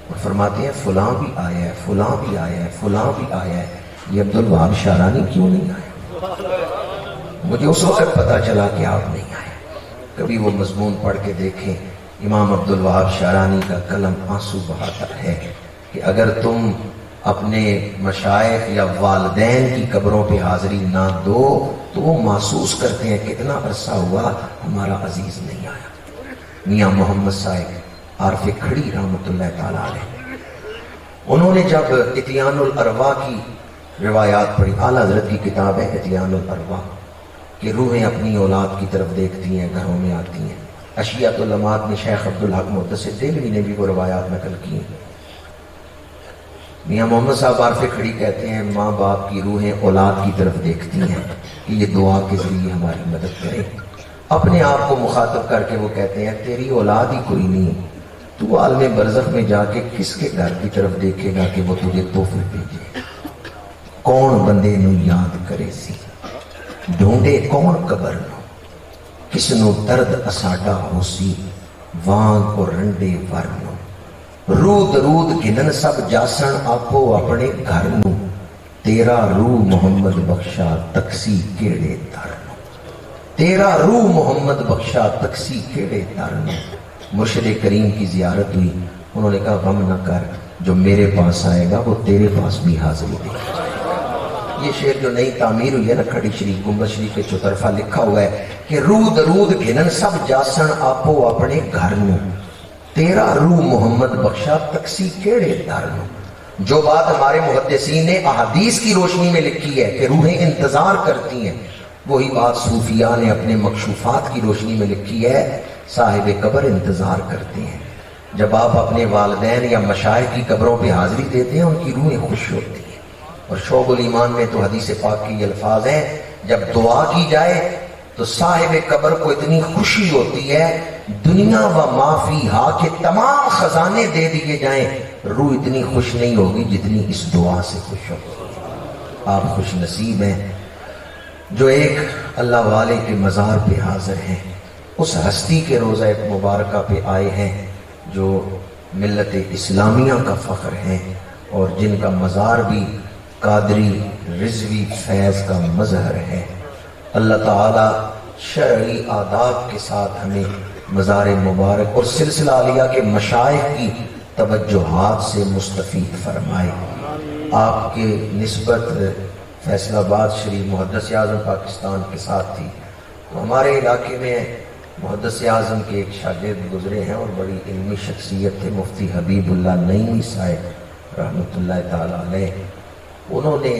اور فرماتے ہیں فلاں بھی آیا ہے، فلاں بھی آیا ہے، فلاں بھی آیا ہے، یہ عبد الوہاب شعرانی کیوں نہیں آیا؟ مجھے اس وقت پتا چلا کہ آپ نہیں آئے۔ کبھی وہ مضمون پڑھ کے دیکھیں، امام عبد الوہاب شعرانی کا قلم آنسو بہاتا ہے کہ اگر تم اپنے مشائخ یا والدین کی قبروں پہ حاضری نہ دو تو وہ محسوس کرتے ہیں کتنا عرصہ ہوا ہمارا عزیز نہیں آیا۔ میاں محمد صاحب عارف کھڑی رحمت اللہ تعالیٰ علیہ، انہوں نے جب اتیان الارواح کی روایات پڑھی، اعلیٰ حضرت کی کتاب ہے اتیان الارواح، کہ روحیں اپنی اولاد کی طرف دیکھتی ہیں، گھروں میں آتی ہیں۔ اشیات علامات میں شیخ عبدالحق محدث دہلوی نے بھی وہ روایات نقل کی ہیں۔ میاں محمد صاحب عارف کھڑی کہتے ہیں ماں باپ کی روحیں اولاد کی طرف دیکھتی ہیں کہ یہ دعا کے ذریعے ہماری مدد کرے۔ اپنے آپ کو مخاطب کر کے وہ کہتے ہیں تیری اولاد ہی کوئی نہیں، تو عالم برزخ میں جا کے کس کے گھر کی طرف دیکھے گا کہ وہ تجھے تحفے بھیجے؟ کون بندے نو یاد کرے سی، ڈھونڈے کون قبر نو، کس نو درد اساڈا ہو سی، وانگ اور رنڈے ورنو، رود رود گنن سب جاسن آپو اپنے گھر نو، تیرا روح محمد بخشا تکسی کیڑے در نو، تیرا روح محمد بخشا تکسی کیڑے در نو۔ مرشد کریم کی زیارت ہوئی، انہوں نے کہا غم نہ کر، جو میرے پاس آئے گا وہ تیرے پاس بھی حاضری دے گا۔ یہ شعر جو نئی تعمیر ہوئی ہے نا کھڑی شریف گنبد شریف کے چوطرفہ لکھا ہوا ہے کہ رود رود گھنن سب جاسن آپو اپنے گھر نو، تیرا روح محمد بخشا تکسی کیڑے دارنو. جو بات ہمارے محدثین نے احادیث کی روشنی میں لکھی ہے کہ روحیں انتظار کرتی ہیں، وہی بات صوفیاء نے اپنے مکشوفات کی روشنی میں لکھی ہے، صاحب قبر انتظار کرتے ہیں. جب آپ اپنے والدین یا مشائخ کی قبروں پہ حاضری دیتے ہیں ان کی روحیں خوش ہوتی ہیں. اور شعب الایمان میں تو حدیث پاک کی یہ الفاظ ہیں، جب دعا کی جائے تو صاحب قبر کو اتنی خوشی ہوتی ہے، دنیا و ما فیہا کے تمام خزانے دے دیے جائیں، روح اتنی خوش نہیں ہوگی جتنی اس دعا سے خوش ہوگی. آپ خوش نصیب ہیں جو ایک اللہ والے کے مزار پہ حاضر ہیں، اس ہستی کے روضہ مبارکہ پہ آئے ہیں جو ملت اسلامیہ کا فخر ہیں اور جن کا مزار بھی قادری رضوی فیض کا مظہر ہے. اللہ تعالی شرعی آداب کے ساتھ ہمیں مزار مبارک اور سلسلہ عالیہ کے مشائخ کی توجہات سے مستفید فرمائے. آپ کے نسبت فیصل آباد شریف محدث اعظم پاکستان کے ساتھ تھی، تو ہمارے علاقے میں محدث اعظم کے ایک شاگرد گزرے ہیں اور بڑی علمی شخصیت تھے، مفتی حبیب اللہ نعیمی صاحب رحمۃ اللہ تعالی علیہ. انہوں نے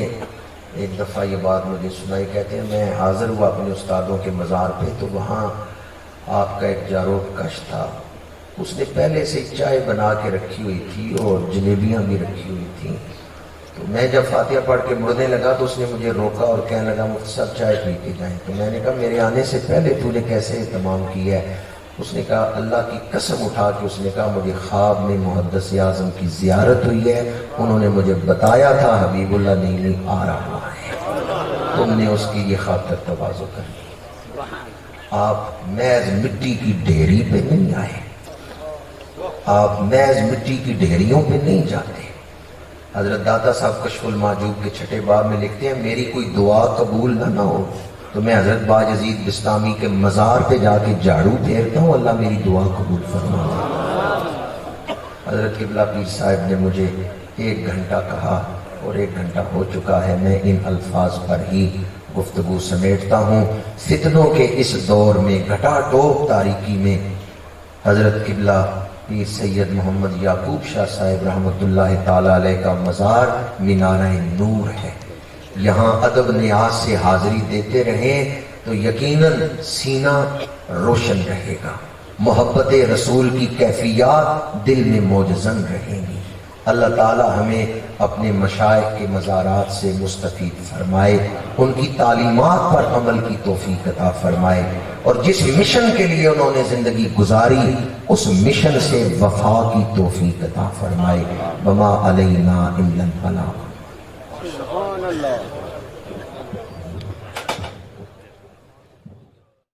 ایک دفعہ یہ بات مجھے سنائی، کہتے ہیں میں حاضر ہوا اپنے استادوں کے مزار پہ، تو وہاں آپ کا ایک جاروب کش تھا، اس نے پہلے سے چائے بنا کے رکھی ہوئی تھی اور جلیبیاں بھی رکھی ہوئی تھیں. تو میں جب فاتحہ پڑھ کے مڑنے لگا تو اس نے مجھے روکا اور کہنے لگا مفتی صاحب چائے پی کے جائیں. تو میں نے کہا میرے آنے سے پہلے تو نے کیسے اہتمام کیا ہے؟ اس نے کہا اللہ کی قسم اٹھا کے اس نے کہا مجھے خواب میں محدث اعظم کی زیارت ہوئی ہے، انہوں نے مجھے بتایا تھا حبیب اللہ نعیمی آ رہا ہے، تم نے اس کی یہ خاطر تواضع کر لی. آپ محض مٹی کی ڈھیری پہ نہیں آئے، آپ محض مٹی کی ڈھیریوں پہ نہیں جاتے. حضرت داتا صاحب کشف المعجوب کے چھٹے باب میں لکھتے ہیں میری کوئی دعا قبول نہ ہو تو میں حضرت باجزید بستامی کے مزار پہ جا کے جھاڑو پھیرتا ہوں، اللہ میری دعا قبول فرما. حضرت قبلہ پیر صاحب نے مجھے 1 گھنٹہ کہا اور 1 گھنٹہ ہو چکا ہے، میں ان الفاظ پر ہی گفتگو سمیٹتا ہوں. فتنوں کے اس دور میں گھٹا ٹوپ تاریکی میں حضرت قبلہ پیر سید محمد یعقوب شاہ صاحب رحمۃ اللہ تعالی علیہ کا مزار مینارہ نور ہے. یہاں ادب نیاز سے حاضری دیتے رہیں تو یقیناً سینہ روشن رہے گا، محبت رسول کی کیفیات دل میں موجزن رہیں گی. اللہ تعالی ہمیں اپنے مشائخ کے مزارات سے مستفید فرمائے، ان کی تعلیمات پر عمل کی توفیق عطا فرمائے، اور جس مشن کے لیے انہوں نے زندگی گزاری اس مشن سے وفا کی توفیق عطا فرمائے. وما علینا الا البلاغ.